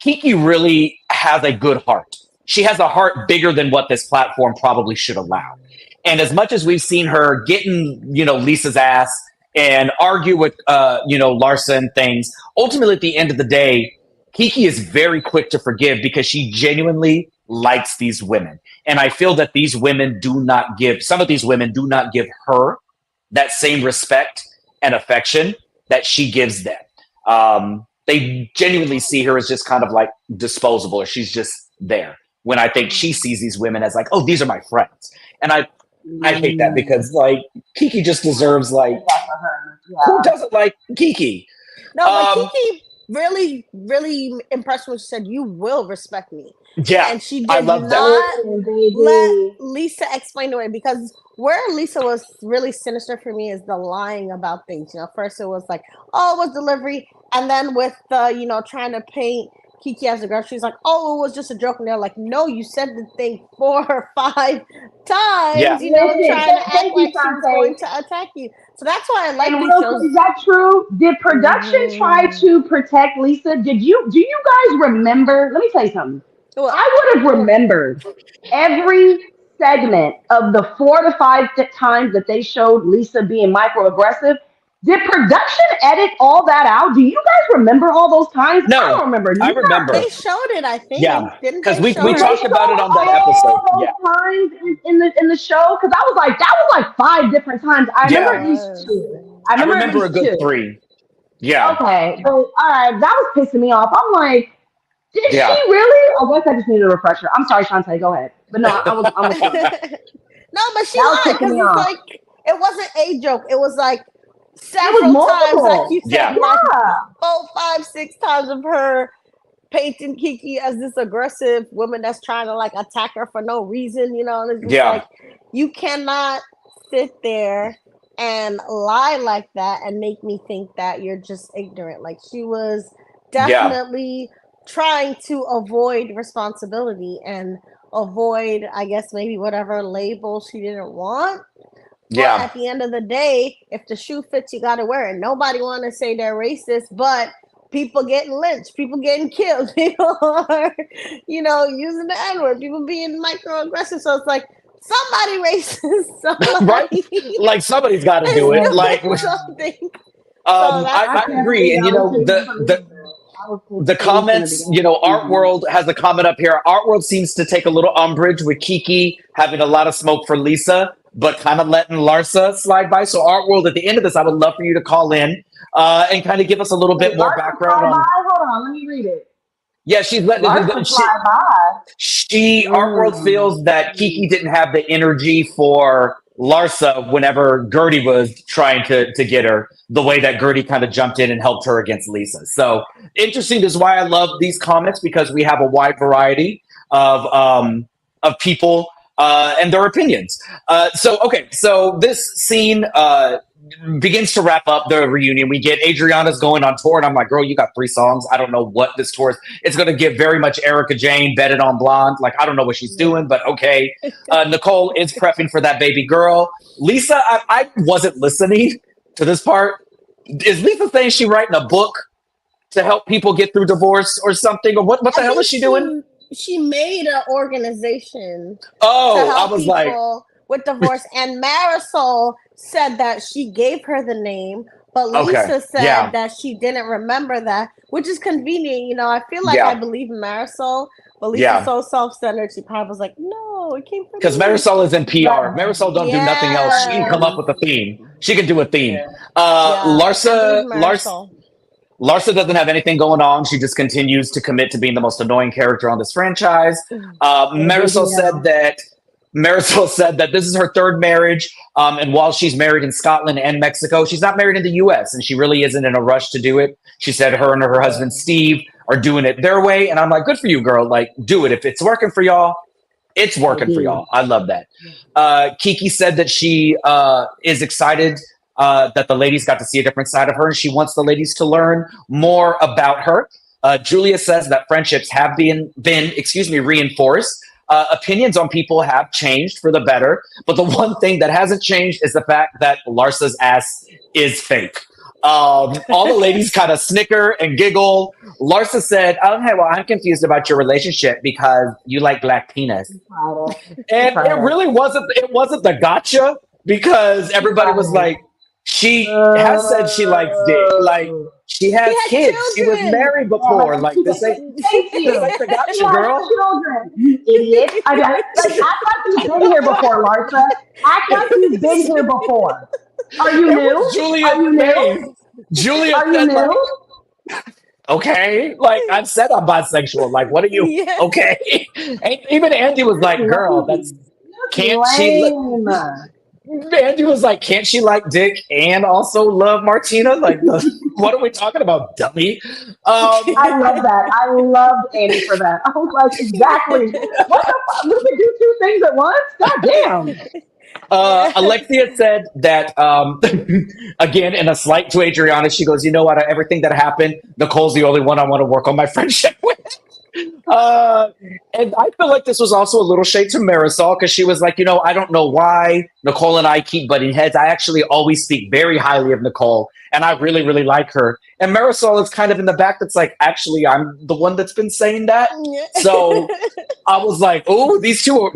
Kiki really has a good heart. She has a heart bigger than what this platform probably should allow. And as much as we've seen her getting, Lisa's ass and argue with, Larsa and things, ultimately at the end of the day, Kiki is very quick to forgive because she genuinely likes these women. And I feel that some of these women do not give her that same respect and affection that she gives them. They genuinely see her as just kind of like disposable, or she's just there. When I think she sees these women as like, oh, these are my friends. And I hate that because like Kiki just deserves like, who doesn't like Kiki? No, but Kiki really, really impressed when she said, "You will respect me." Yeah, and she did I love not that. let Lisa explain away, because where Lisa was really sinister for me is the lying about things. First it was like, oh, it was delivery, and then with the trying to paint Kiki as a girl, she's like, oh, it was just a joke, and they're like, no, you said the thing 4 or 5 times. Yeah. Trying to act like she was going to attack you. So that's why I like these shows. Is that true? Did production try to protect Lisa? Do you guys remember? Let me tell you something. I would have remembered every segment of the 4 to 5 times that they showed Lisa being microaggressive. Did production edit all that out? Do you guys remember all those times? No, I don't remember. I remember. They showed it, I think. Yeah, because we talked about it on that episode. Yeah, times in the show, because I was like, that was like 5 different times. I remember at least 2. I remember a good 3. Yeah. Okay, so that was pissing me off. I'm like, did she really? I guess I just needed a refresher. I'm sorry, Shantae. Go ahead. But no, I was. No, but she lied, because it's like, it wasn't a joke. It was like several times, like you said, like 4, 5, 6 times of her painting Kiki as this aggressive woman that's trying to like attack her for no reason. And it's just like, you cannot sit there and lie like that and make me think that you're just ignorant. Like, she was definitely trying to avoid responsibility and avoid, I guess, maybe whatever label she didn't want. But at the end of the day, if the shoe fits, you got to wear it. Nobody want to say they're racist, but people getting lynched, people getting killed, people are, using the N-word, people being microaggressive. So it's like, somebody racist, somebody. Right? Like, somebody's got to do it. Like, something. I agree. And, the comments, Art World has a comment up here. Art World seems to take a little umbrage with Kiki having a lot of smoke for Lisa, but kind of letting Larsa slide by. So Art World, at the end of this, I would love for you to call in and kind of give us a little bit more background on. Hold on, let me read it. Yeah, she's letting Art World feels that Kiki didn't have the energy for Larsa whenever Gertie was trying to get her, the way that Gertie kind of jumped in and helped her against Lisa. So interesting. This is why I love these comments, because we have a wide variety of people and their opinions. So this scene begins to wrap up the reunion. We get Adriana's going on tour, and I'm like, girl, you got 3 songs. I don't know what this tour is. It's going to give very much Erica Jane, Betted on Blonde. Like, I don't know what she's doing, but okay. Nicole is prepping for that baby girl. Lisa, I wasn't listening to this part. Is Lisa saying she's writing a book to help people get through divorce or something? Or what the hell is she doing? she made an organization to Oh, I help was like, people with divorce, and Marisol said that she gave her the name, but okay, Lisa said yeah, that she didn't remember that, which is convenient. You know, I feel like I yeah, believe Marisol, but Lisa's yeah. so self-centered. She probably was like, "No, it came from Because me." Marisol is in PR. Right. Marisol don't do nothing else. She can come Yes, up with a theme. She can do a theme. Yeah. yeah, I believe Marisol. Larsa doesn't have anything going on. She just continues to commit to being the most annoying character on this franchise. And Marisol said Vivian. that this is her third marriage, and while she's married in Scotland and Mexico, she's not married in the U.S. and she really isn't in a rush to do it. She said her and her husband Steve are doing it their way, and I'm like, good for you, girl. Like, do it if it's working for y'all. It's working for y'all. I love that. Kiki said that she is excited that the ladies got to see a different side of her, and she wants the ladies to learn more about her. Julia says that friendships have been reinforced. Opinions on people have changed for the better, but the one thing that hasn't changed is the fact that Larsa's ass is fake. All the ladies kind of snicker and giggle. Larsa said, "Oh, hey, well, I'm confused about your relationship because you like black penis." And it really wasn't. It wasn't the gotcha because everybody was like, "She has said she likes dick. Like she has kids. She was Children. married before. Like this ain't Thank you. this ain't the gotcha, She has girl." children, you idiot. I got like act like you've been here before, Larsa. Act like you've been here before. Are you It new? was Julia's Are you face. new? Julia Are you said, like, new? okay, like I've said I'm bisexual. Like, what are you? Yeah. Okay. And even Andy was like, girl, that's can't she? Lame. Andy was like, can't she like dick and also love Martina? Like, what are we talking about, dummy? I love that. I loved Andy for that. I was like, exactly. What the fuck? We can do two things at once? God damn. Alexia said that again in a slight to Adriana. She goes, you know what? Everything that happened, Nicole's the only one I want to work on my friendship with. And I feel like this was also a little shade to Marisol because she was like, you know, I don't know why Nicole and I keep butting heads. I actually always speak very highly of Nicole, and I really, really like her. And Marisol is kind of in the back that's like, actually, I'm the one that's been saying that. So I was like, oh, these two are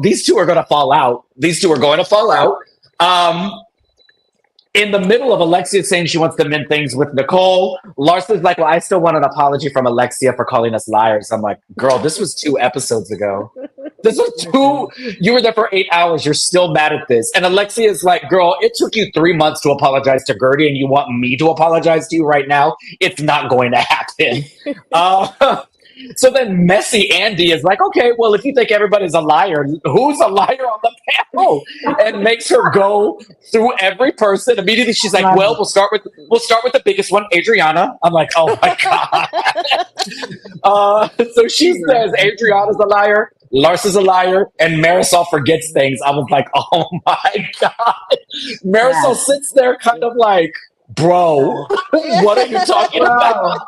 going to fall out. These two are going to fall out. In the middle of Alexia saying she wants to mend things with Nicole, Larsa's like, well, I still want an apology from Alexia for calling us liars. I'm like, girl, this was 2 episodes ago. This was 2. You were there for 8 hours. You're still mad at this. And Alexia is like, girl, it took you 3 months to apologize to Gertie, and you want me to apologize to you right now? It's not going to happen. So then messy Andy is like, okay, well, if you think everybody's a liar, who's a liar on the panel? And makes her go through every person. Immediately she's like, well, we'll start with the biggest one, Adriana. I'm like, oh my God. So she says Adriana's a liar, Larsa's a liar, and Marisol forgets things. I was like, oh my God. Marisol sits there kind of like, bro, what are you talking about?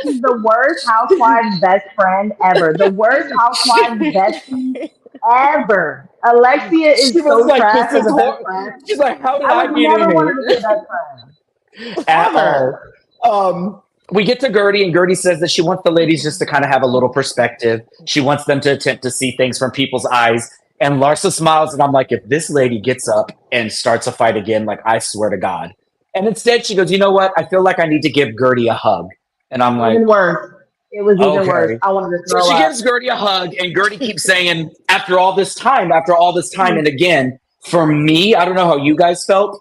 She's the worst housewife best friend ever. The worst housewife bestie ever. Alexia is so like, trash this as is a best friend. She's like, how did I would get never in want her to be here? a best friend. At Ever. all. We get to Gertie, and Gertie says that she wants the ladies just to kind of have a little perspective. She wants them to attempt to see things from people's eyes. And Larsa smiles, and I'm like, if this lady gets up and starts a fight again, like, I swear to God. And instead she goes, you know what? I feel like I need to give Gertie a hug. And I'm like, Even worse. It was even okay. worse. I wanted to throw So she up. gives Gertie a hug, and Gertie keeps saying, after all this time, and again, for me, I don't know how you guys felt,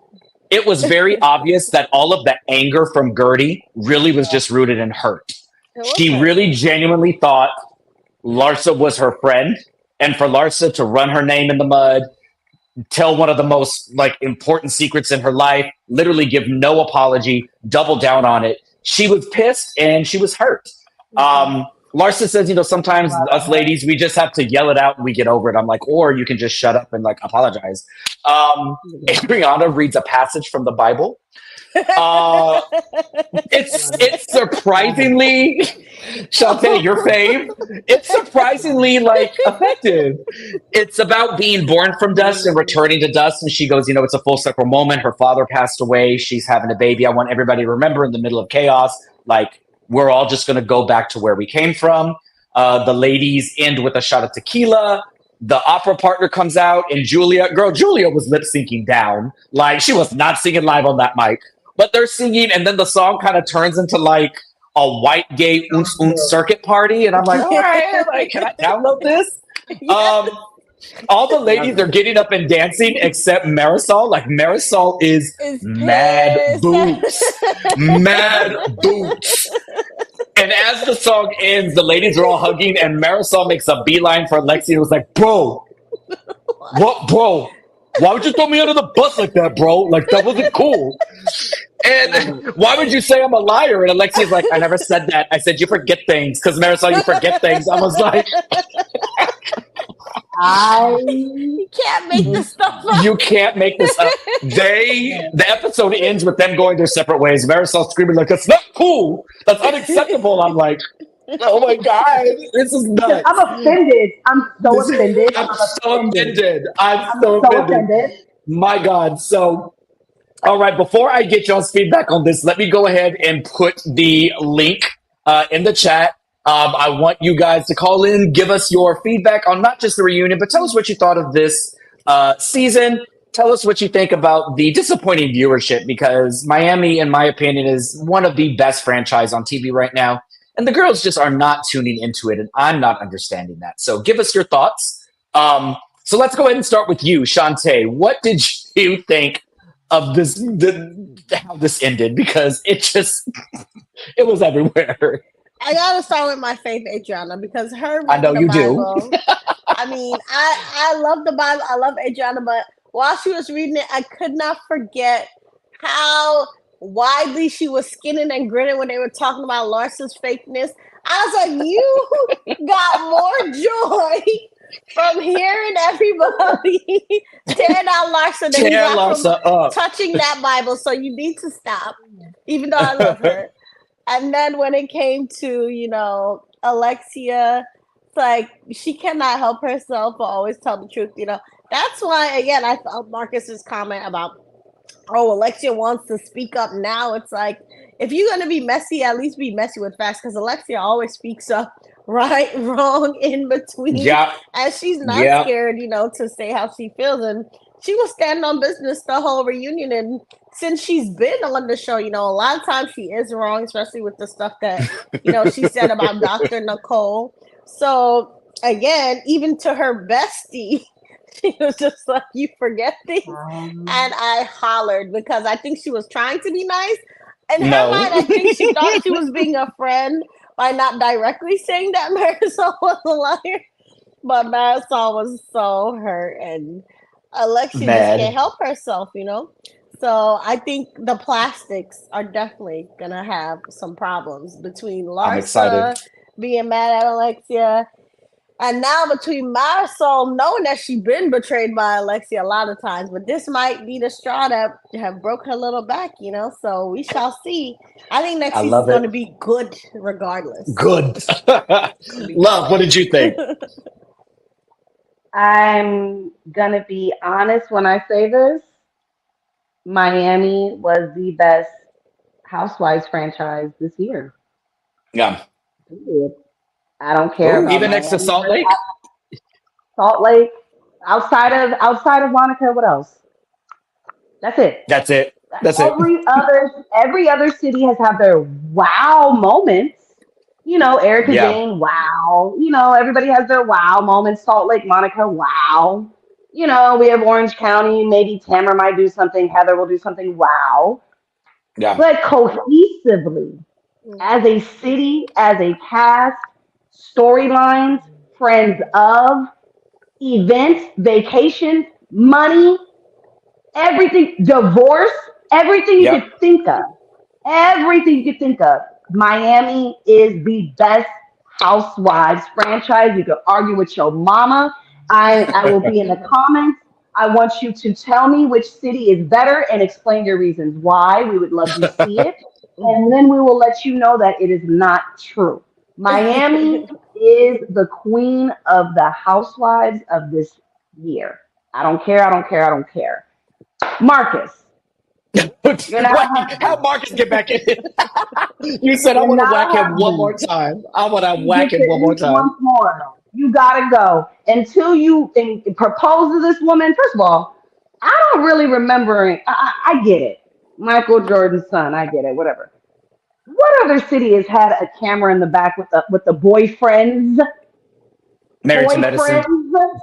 it was very obvious that all of the anger from Gertie really was just rooted in hurt. She really genuinely thought Larsa was her friend, and for Larsa to run her name in the mud, tell one of the most like important secrets in her life, literally give no apology, double down on it. She was pissed and she was hurt. Larsa says, you know, sometimes us ladies, we just have to yell it out and we get over it. I'm like, or you can just shut up and like apologize. Adriana reads a passage from the Bible. It's surprisingly, Shantae, your fave. It's surprisingly like effective. It's about being born from dust and returning to dust. And she goes, you know, it's a full circle moment. Her father passed away. She's having a baby. I want everybody to remember in the middle of chaos, like we're all just going to go back to where we came from. The ladies end with a shot of tequila. The opera partner comes out, and Julia was lip syncing down. Like, she was not singing live on that mic, but they're singing, and then the song kind of turns into like a white gay oons oons circuit party, and I'm like, all right, like, can I download this? All the ladies are getting up and dancing except Marisol. Like, Marisol is mad boots, mad boots. And as the song ends, the ladies are all hugging, and Marisol makes a beeline for Alexia and was like, bro, what, bro? Why would you throw me under the bus like that, bro? Like, that wasn't cool. And why would you say I'm a liar? And Alexia's like, I never said that. I said, you forget things. Because Marisol, you forget things. I was like... You can't make this stuff up. You can't make this up. The episode ends with them going their separate ways. Marisol screaming like, that's not cool. That's unacceptable. I'm like, oh my God, this is nuts. I'm offended. I'm so offended. I'm so offended. My God. So, all right, before I get y'all's feedback on this, let me go ahead and put the link in the chat. I want you guys to call in, give us your feedback on not just the reunion, but tell us what you thought of this season. Tell us what you think about the disappointing viewership, because Miami, in my opinion, is one of the best franchise on TV right now. And the girls just are not tuning into it, and I'm not understanding that. So give us your thoughts. So let's go ahead and start with you, Shantae. What did you think of this, how this ended? Because it was everywhere. I gotta start with my faith, Adriana, because her I know you Bible, do. I mean, I love the Bible. I love Adriana, but while she was reading it, I could not forget how widely she was skinning and grinning when they were talking about Larsa's fakeness. I was like, you got more joy from hearing everybody tear down Larsa than you got from touching that Bible. So you need to stop, even though I love her. And then when it came to, Alexia, it's like she cannot help herself but always tell the truth. That's why, again, I felt Marcus's comment about, Alexia wants to speak up now. It's like, if you're going to be messy, at least be messy with facts, because Alexia always speaks up right, wrong, in between. Yeah. And she's not scared, to say how she feels. And she was standing on business the whole reunion. And since she's been on the show, a lot of times she is wrong, especially with the stuff that, she said about Dr. Nicole. So, again, even to her bestie, she was just like, you forget things. And I hollered because I think she was trying to be nice. In her mind, I think she thought she was being a friend by not directly saying that Marisol was a liar. But Marisol was so hurt, and Alexia just can't help herself, So I think the plastics are definitely going to have some problems between Larsa being mad at Alexia, and now between Marisol knowing that she's been betrayed by Alexia a lot of times, but this might be the straw that have broke her little back, so we shall see. I think next season's going to be good regardless. Good. Love, what did you think? I'm going to be honest when I say this. Miami was the best Housewives franchise this year. Yeah. I don't care about even Miami. next to Salt Lake. Salt Lake, outside of Monica, what else? That's it. Every other city has had their wow moments. Erica Jane, wow. Everybody has their wow moments. Salt Lake, Monica, wow. We have Orange County. Maybe Tamara might do something. Heather will do something. Wow. Yeah. But cohesively, as a city, as a cast, storylines, friends of, events, vacations, money, everything, divorce, everything you could think of. Everything you could think of. Miami is the best Housewives franchise. You could argue with your mama. I will be in the comments. I want you to tell me which city is better and explain your reasons why. We would love to see it. And then we will let you know that it is not true. Miami is the queen of the Housewives of this year. I don't care. Marcus, You're not a Wait, how husband. Marcus get back in? You said I You're want to not whack a him one husband. more time. I want to You whack get him to at one more least time. once more. You gotta go until you propose to this woman. First of all, I don't really remember it. I get it. Michael Jordan's son. I get it. Whatever. What other city has had a camera in the back with the boyfriends? Married to medicine. Boyfriends?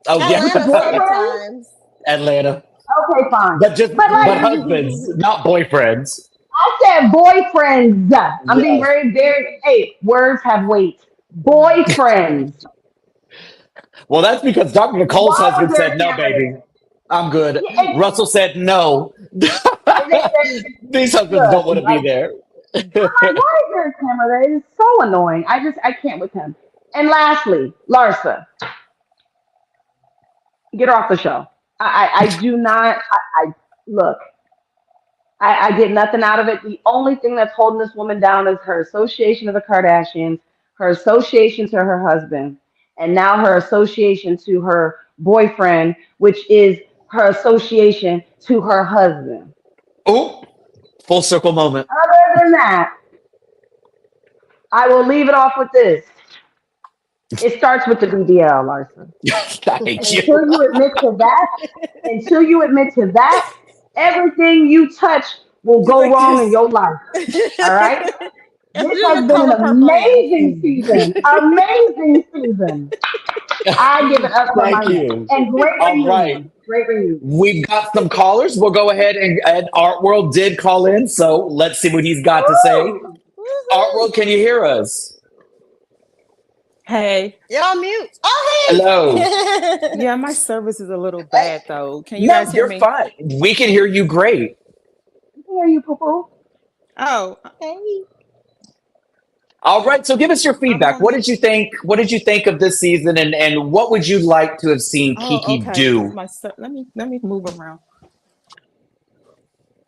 Oh yeah, Atlanta Boyfriends? sometimes. Atlanta. Okay, fine. But But like, husbands, not boyfriends. I said boyfriends. I'm being Yes. very, very. Hey, words have weight. Boyfriends. Well, that's because Dr. Nicole's Why was husband there a said no, camera baby. there? I'm good. Yeah, Russell said no. and they said, These husbands don't want look, to be like, there. I'm like, why is there a camera there? It's so annoying. I can't with him. And lastly, Larsa, get her off the show. I do not. I look. I get nothing out of it. The only thing that's holding this woman down is her association of the Kardashians, her association to her husband, and now her association to her boyfriend, which is her association to her husband. Oh, full circle moment. Other than that, I will leave it off with this. It starts with the BBL, Larson. Thank And you. until you admit to that, everything you touch will She's go like wrong in this. your life. All right? And This she's has the been an color purple now. amazing season. Amazing season. I give it up for my Thank man. you. And great All right. reunion. Great reunion. We've got some callers. We'll go ahead and Art World did call in, so let's see what he's got to say. Woo! Art Woohoo. World, can you hear us? Hey. You're on mute. Oh, Hello. hey. Yeah, my service is a little Hey, bad though. Can you no, guys hear you're me? fine. We can hear you great. I can hear you, poo poo. Oh, Hey. All right, so give us your I'm feedback. on What mute. did you think? What did you think of this season, and what would you like to have seen Oh, Kiki okay. Because do? let me move around.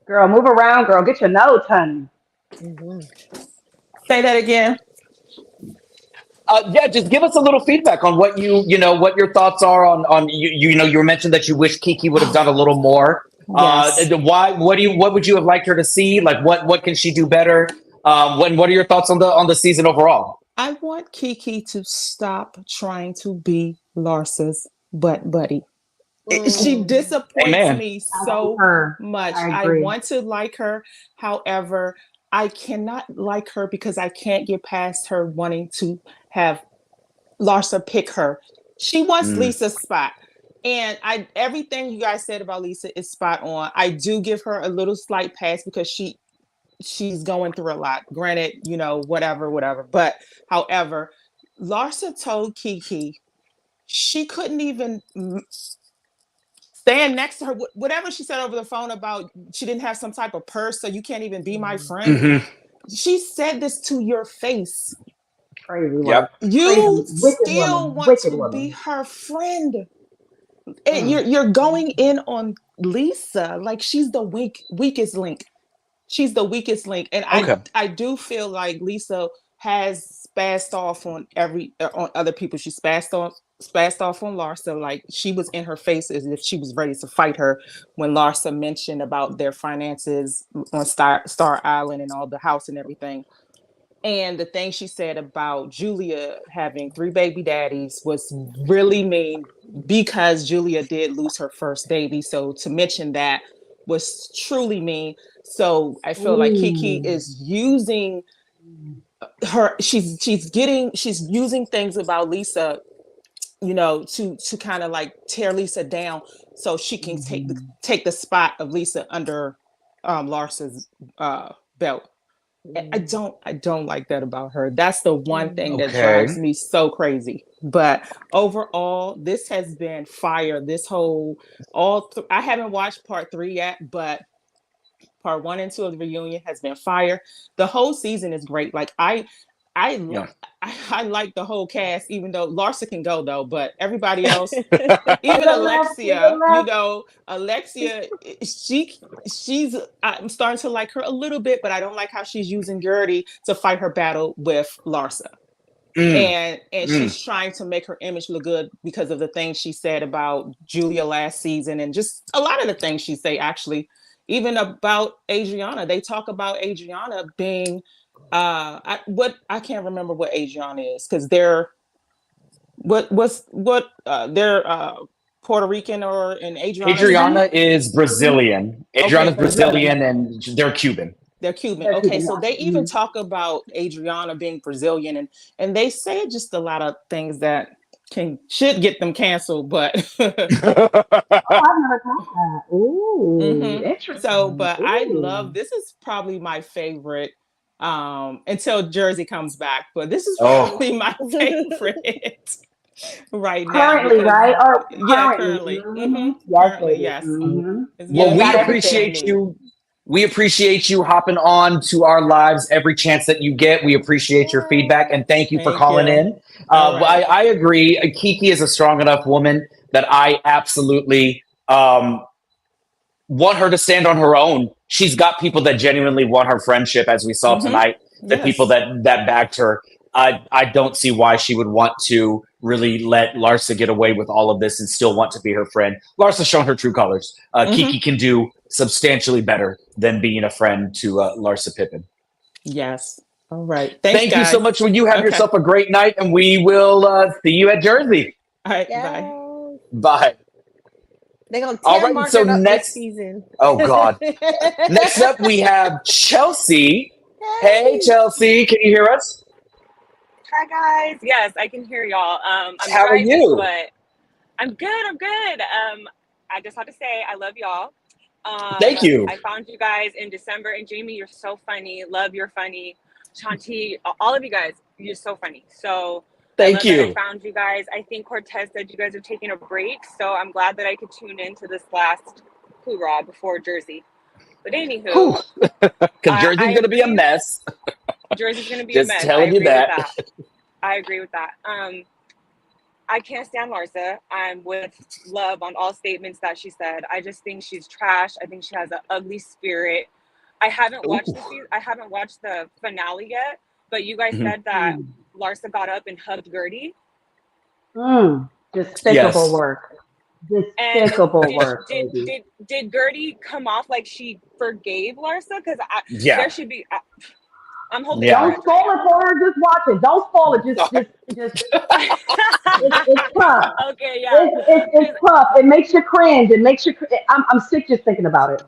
Girl, move around, girl. Get your nose, honey. Mhm. Say that again. Yeah, just give us a little feedback on what what your thoughts are on you mentioned that you wish Kiki would have done a little more. Yes. Why? What would you have liked her to see? Like what can she do better? What are your thoughts on the season overall? I want Kiki to stop trying to be Larsa's butt buddy. She Mm. disappoints Amen. me I so concur. much. I I agree. want to like her. However, I cannot like her because I can't get past her wanting to have Larsa pick her. She wants Mm. Lisa's spot. And I everything you guys said about Lisa is spot on. I do give her a little slight pass because she's going through a lot. Granted, whatever. But however, Larsa told Kiki she couldn't even stand next to her. Whatever she said over the phone about she didn't have some type of purse, so you can't even be my friend. Hmm. She said this to your face. Crazy woman. Yep. Crazy, You wicked still woman. want Wicked to be woman. her friend. And Mm. you're going in on Lisa like she's the weakest link. She's the weakest link, and I Okay. I do feel like Lisa has spazzed off on on other people. She spazzed off on Larsa, like she was in her face as if she was ready to fight her when Larsa mentioned about their finances on Star Island and all the house and everything. And the thing she said about Julia having three baby daddies was really mean because Julia did lose her first baby. So to mention that was truly mean. So I feel like Kiki Ooh. is using she's using things about Lisa, to kind of like tear Lisa down so she can Mhm. take the spot of Lisa under Larsa's belt. I don't like that about her. That's the one thing that drives Okay. me so crazy. But overall, this has been fire. This whole I haven't watched part 3 yet, but part 1 and 2 of the reunion has been fire. The whole season is great. Like I Yeah. I like the whole cast, even though Larsa can go though, but everybody else, Take even a left, take a Alexia, left. Alexia, she's I'm starting to like her a little bit, but I don't like how she's using Gertie to fight her battle with Larsa. Mm. And Mm. she's trying to make her image look good because of the things she said about Julia last season and just a lot of the things she say actually. even about Adriana. They talk about Adriana being I can't remember what Adriana is, because they're they're Puerto Rican, or in Adriana's Adriana is Brazilian. okay, Adriana's Brazilian, and they're Cuban. they're Cuban. They're Okay, Cuban, so they yeah. even talk about Adriana being Brazilian, and they say just a lot of things that should get them canceled, but Oh, I've never thought that. Ooh, interesting. So, but I Ooh. love, this is probably my favorite until Jersey comes back, but this is Oh. probably my favorite right now. Currently, Because, right? Or yeah, currently. currently. Yes, Currently, baby. yes. It's Well, giving we me appreciate everything. you. We appreciate you hopping on to our lives every chance that you get. We appreciate your feedback, and thank you for Thank calling you. in. All right. I agree. Kiki is a strong enough woman that I absolutely want her to stand on her own. She's got people that genuinely want her friendship, as we saw tonight. The Yes. people that backed her. I don't see why she would want to really let Larsa get away with all of this and still want to be her friend. Larsa's shown her true colors. Kiki can do substantially better than being a friend to Larsa Pippen. Yes. All right. Thanks, Thank guys. you so much. Well, you have yourself a great night, and we will see you at Jersey. All right. Yes. Bye. Bye. They're gonna All tear right, Margaret so up next- this season. Oh, God. Next up, we have Chelsea. Hey, Chelsea, can you hear us? Hi guys. Yes, I can hear y'all. I'm How are driving, you? but I'm good. I'm good. I just have to say I love y'all. Thank you. I found you guys in December, and Jamie, you're so funny. Love, you're funny. Shanti, all of you guys, you're so funny. So Thank I love you. that I found you guys. I think Cortez said you guys are taking a break, so I'm glad that I could tune in to this last hoorah before Jersey. But anywho, Because Jersey's going to be a mess. Jersey's going to be Just a mess. telling you that. I agree with that. I can't stand Larsa. I'm with Love on all statements that she said. I just think she's trash. I think she has an ugly spirit. I haven't watched the season. I haven't watched the finale yet. But you guys said that Larsa got up and hugged Gertie. Despicable work. Despicable work. Did Gertie come off like she forgave Larsa? Because there should be. I'm holding. Don't spoil it for her. Just watch it. Don't spoil it. Just. It's tough. Okay, yeah. It's tough. It makes you cringe. It makes you. I'm sick just thinking about it.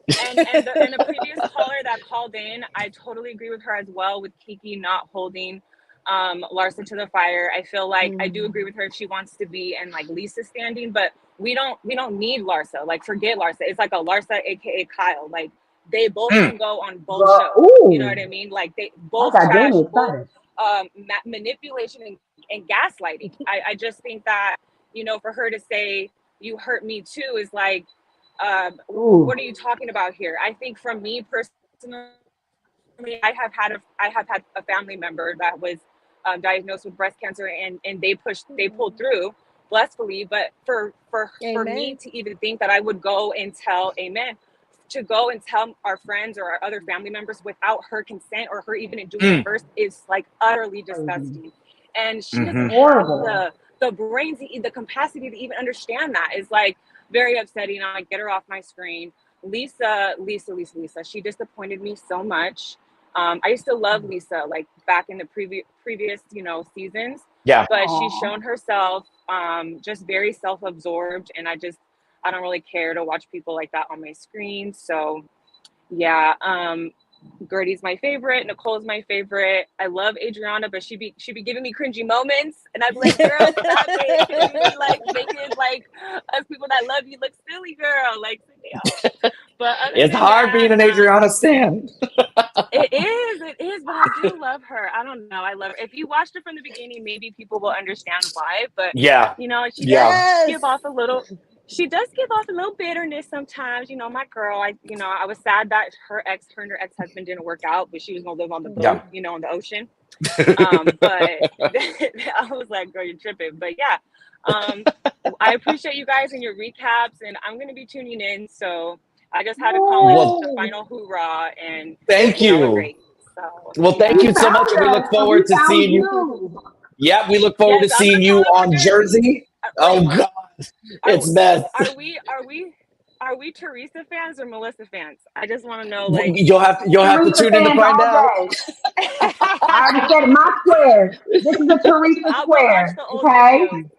And the previous caller that called in, I totally agree with her as well, with Kiki not holding Larsa to the fire. I feel like I do agree with her if she wants to be and like Lisa standing, but we don't need Larsa. Like, forget Larsa. It's like a Larsa aka Kyle. Like, they both can go on both shows. You know what I mean? Like, they both trash, both manipulation and gaslighting. I just think that, you know, for her to say you hurt me too is like, what are you talking about here? I think from me personally, I have had a family member that was diagnosed with breast cancer, and they pulled through blissfully. But for me to even think that I would go and tell our friends or our other family members without her consent or her even doing it first is like utterly disgusting. And she doesn't have the brains, the capacity to even understand that. Is like very upsetting. I get her off my screen. Lisa. She disappointed me so much. I used to love Lisa, like back in the previous, you know, seasons. Yeah. But she's shown herself just very self-absorbed, and I don't really care to watch people like that on my screen. So yeah, Gertie's my favorite. Nicole's my favorite. I love Adriana, but she be giving me cringy moments, and I'd be like, girl, stop it. You be like making like us people that love you look silly, girl. Like, sit down. But it's hard being an Adriana stan. It is, but I do love her. I don't know. I love her. If you watched her from the beginning, maybe people will understand why. But you know, she does give off a little. She does give off a little bitterness sometimes. You know, my girl. I was sad that her and her ex-husband didn't work out, but she was gonna live on the boat, you know, on the ocean. But I was like, girl, you're tripping. But yeah, I appreciate you guys and your recaps, and I'm gonna be tuning in. So I just had to call in the final hoorah, and thank you. Great. So, well, thank you so much, and we look forward to seeing you. Yeah, we look forward to seeing you on Jersey. Oh God, it's best. Are we Are we Teresa fans or Melissa fans? I just want to know, like. You'll have to Teresa tune in to fans find all out. day. I already said it, my square. This is a Teresa I'll go watch square. the old Okay. videos.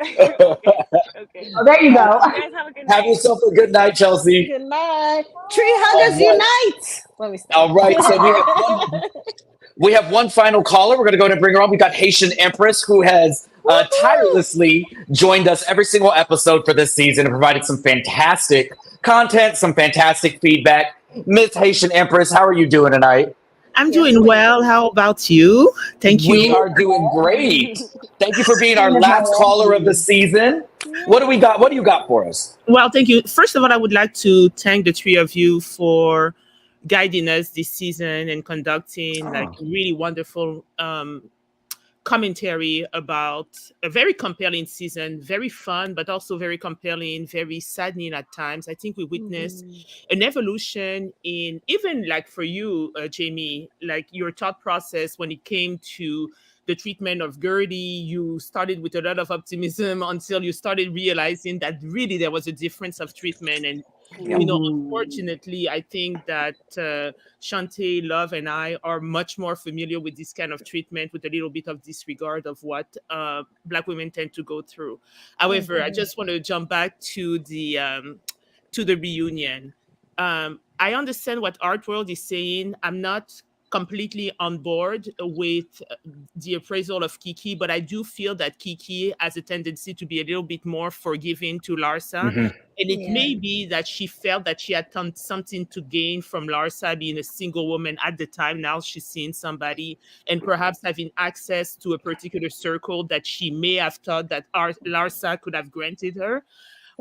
Okay. Okay. Oh, there you Well, go. you guys have a good Have night. yourself a good night, Chelsea. Good night. Tree All huggers right. unite. Let me stop. All right. So we have one final caller. We're going to go ahead and bring her on. We got Haitian Empress, who has tirelessly joined us every single episode for this season and provided some fantastic content, some fantastic feedback. Miss Haitian Empress, how are you doing tonight? I'm doing well. How about you? Thank We you. are doing great. Thank you for being our last caller of the season. What do we got? What do you got for us? Well, thank you. First of all, I would like to thank the three of you for guiding us this season and conducting like really wonderful commentary about a very compelling season, very fun, but also very compelling, very saddening at times. I think we witnessed an evolution in even like for you, Jamie, like your thought process when it came to the treatment of Gertie. You started with a lot of optimism until you started realizing that really there was a difference of treatment. And you know, unfortunately, I think that Shantae, Love, and I are much more familiar with this kind of treatment with a little bit of disregard of what Black women tend to go through. However, I just want to jump back to the reunion. I understand what Art World is saying. I'm not completely on board with the appraisal of Kiki, but I do feel that Kiki has a tendency to be a little bit more forgiving to Larsa. And it may be that she felt that she had something to gain from Larsa being a single woman at the time. Now she's seeing somebody and perhaps having access to a particular circle that she may have thought that Larsa could have granted her.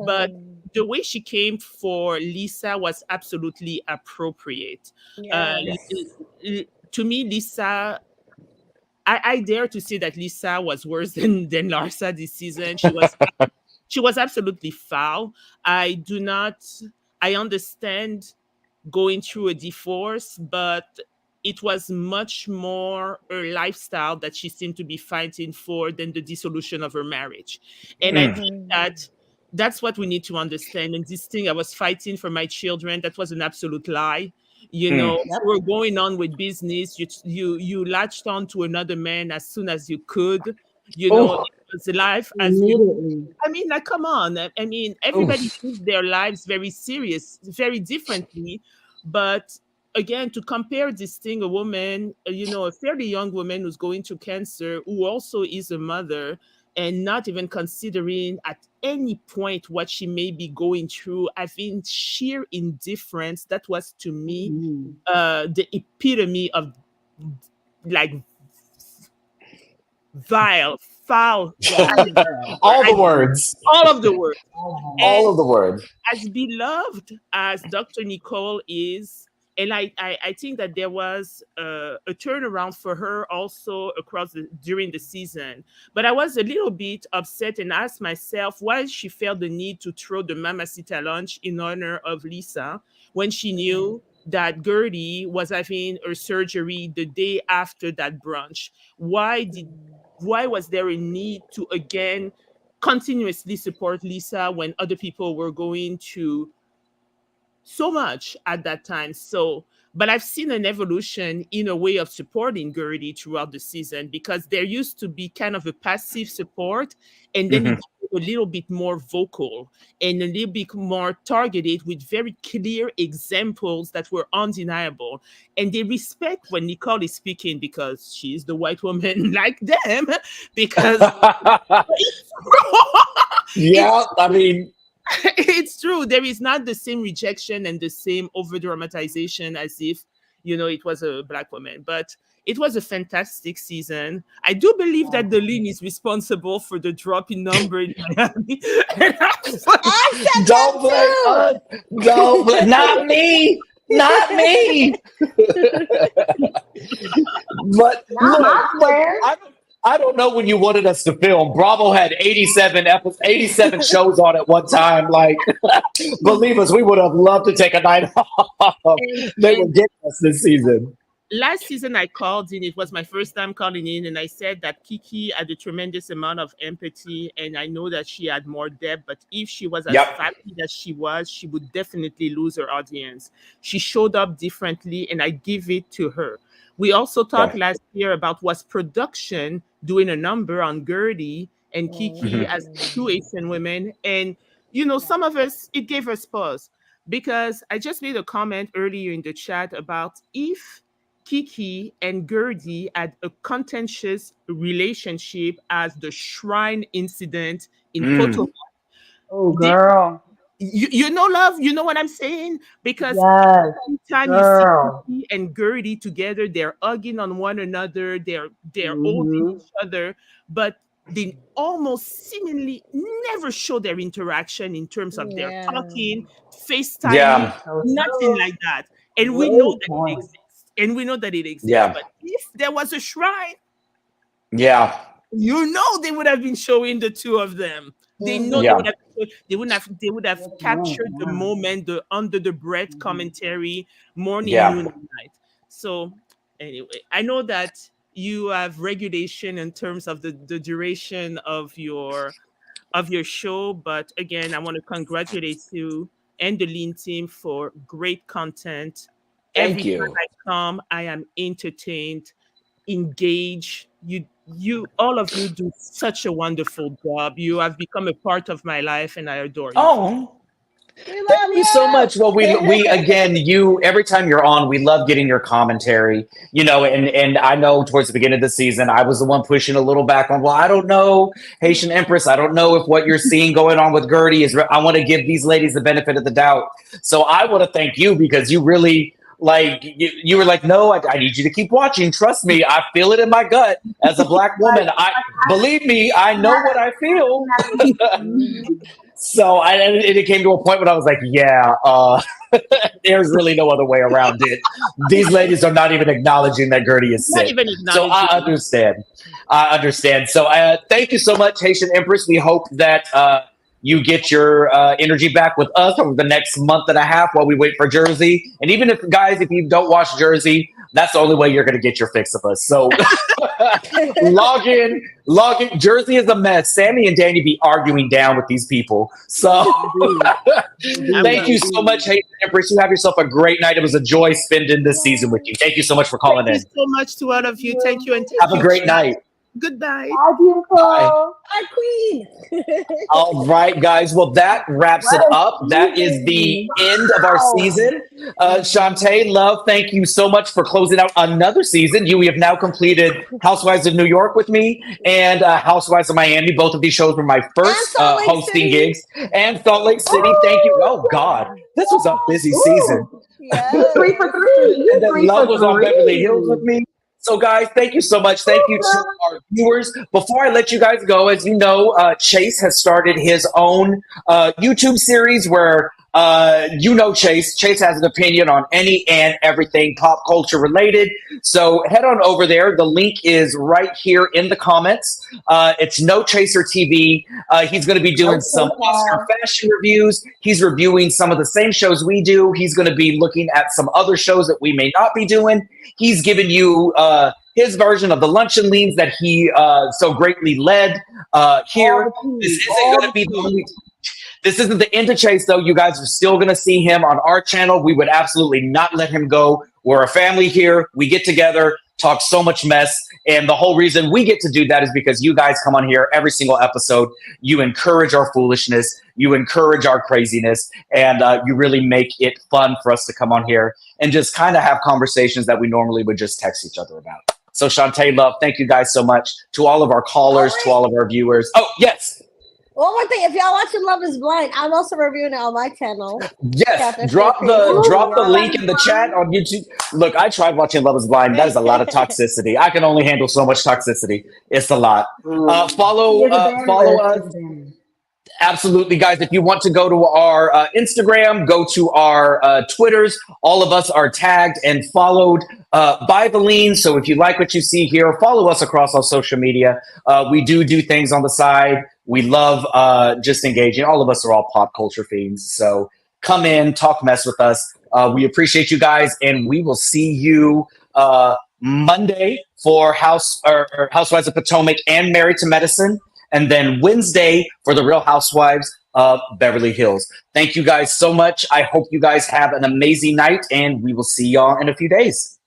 But the way she came for Lisa was absolutely appropriate. To me, Lisa, I dare to say that Lisa was worse than Larsa this season. She was absolutely foul. I understand going through a divorce, but it was much more her lifestyle that she seemed to be fighting for than the dissolution of her marriage. And I think that that's what we need to understand. And this thing, I was fighting for my children, that was an absolute lie. You know, we're going on with business. You latched on to another man as soon as you could. You know, it was life as you. I mean, like, come on. I mean, everybody lives their lives very serious, very differently. But again, to compare this thing, a woman, you know, a fairly young woman who's going through cancer, who also is a mother, and not even considering at any point what she may be going through, having sheer indifference, that was to me the epitome of like vile, foul. All the words. All of the words. All of the words. As beloved as Dr. Nicole is, and I think that there was a turnaround for her also during the season. But I was a little bit upset and asked myself why she felt the need to throw the Mamacita lunch in honor of Lisa when she knew that Gertie was having her surgery the day after that brunch. Why was there a need to again continuously support Lisa when other people were going to so much at that time? But I've seen an evolution in a way of supporting Gertie throughout the season, because there used to be kind of a passive support, and then it became a little bit more vocal and a little bit more targeted with very clear examples that were undeniable. And they respect when Nicole is speaking because she's the white woman like them, because I mean, it's true. There is not the same rejection and the same over dramatization as if, you know, it was a Black woman. But it was a fantastic season. I do believe that the lean is responsible for the drop in number in Miami. Don't blame us. Don't blame. Not me. Not me. But look, I don't know when you wanted us to film. Bravo had 87 shows on at one time. Like, believe us, we would have loved to take a night off. They were getting us this season. last season I called in. It was my first time calling in, and I said that Kiki had a tremendous amount of empathy, and I know that she had more depth. But if she was as fatty as she was, she would definitely lose her audience. She showed up differently, and I give it to her. We also talked last year about was production doing a number on Gertie and Kiki as two Asian women, and some of us, it gave us pause because I just made a comment earlier in the chat about if Kiki and Gertie had a contentious relationship as the shrine incident in Photo. Oh, girl. Love, you know what I'm saying? Because yes, anytime girl. you see Kiki and Gertie together, they're hugging on one another, they're holding each other, but they almost seemingly never show their interaction in terms of their talking, FaceTiming, nothing like that. And we know that it exists. And we know that it exists. But if there was a shrine, they would have been showing the two of them. They know they would have captured the moment, the under the breath commentary, morning, noon, and night. So anyway, I know that you have regulation in terms of the duration of your show, but again, I want to congratulate you and the Lean team for great content. Every time I come, I am entertained, engaged. You all of you do such a wonderful job. You have become a part of my life, and I adore you. Thank you so much. Well, we again, every time you're on, we love getting your commentary. And I know towards the beginning of the season, I was the one pushing a little back on. Well, I don't know, Haitian Empress. I don't know if what you're seeing going on with Gertie is. I want to give these ladies the benefit of the doubt. So I want to thank you because you really. You were like, no, I need you to keep watching. Trust me, I feel it in my gut as a Black woman. Believe me, I know what I feel. So it came to a point when I was like, there's really no other way around it. These ladies are not even acknowledging that Gertie is sick. So I understand. So thank you so much, Haitian Empress. We hope that you get your energy back with us over the next month and a half while we wait for Jersey. And even if you don't watch Jersey, that's the only way you're going to get your fix of us. So log in. Jersey is a mess. Sammy and Danny be arguing down with these people. So thank you so much, Hayden Empress. You have yourself a great night. It was a joy spending this season with you. Thank you so much for calling in. Thank you so much to all of you. Thank you. And have a great night. Goodbye. Bye, beautiful. Bye. Bye, Queen. All right, guys. Well, that wraps it up. That is the end of our season. Shantae, love, thank you so much for closing out another season. We have now completed Housewives of New York with me and Housewives of Miami. Both of these shows were my first hosting gigs. And Salt Lake City. Thank you. Oh, God. This was a busy season. Yeah. 3 for 3. And then Love was on Beverly Hills with me. So, guys, thank you so much. Thank you to our viewers. Before I let you guys go, as you know, Chase has started his own YouTube series where Chase. Chase has an opinion on any and everything pop culture related. So head on over there. The link is right here in the comments. It's No Chaser TV. He's going to be doing some Oscar fashion reviews. He's reviewing some of the same shows we do. He's going to be looking at some other shows that we may not be doing. He's giving you his version of the luncheon leans that he so greatly led here. This isn't going to be the only. This isn't the end of Chase, though. You guys are still going to see him on our channel. We would absolutely not let him go. We're a family here. We get together, talk so much mess. And the whole reason we get to do that is because you guys come on here every single episode. You encourage our foolishness. You encourage our craziness. And you really make it fun for us to come on here and just kind of have conversations that we normally would just text each other about. So, Shantae, love, thank you guys so much. To all of our callers, to all of our viewers. Oh, yes. One more thing, if y'all watching Love is Blind, I'm also reviewing it on my channel. Yes, drop the link in the chat on YouTube. Look, I tried watching Love is Blind. That is a lot of toxicity. I can only handle so much toxicity. It's a lot. Follow us. Absolutely, guys. If you want to go to our Instagram, go to our Twitters. All of us are tagged and followed by the Lean. So if you like what you see here, follow us across our social media. We do things on the side. We love just engaging. All of us are all pop culture fiends. So come in, talk mess with us. We appreciate you guys, and we will see you Monday for Housewives of Potomac and Married to Medicine, and then Wednesday for the Real Housewives of Beverly Hills. Thank you guys so much. I hope you guys have an amazing night, and we will see y'all in a few days.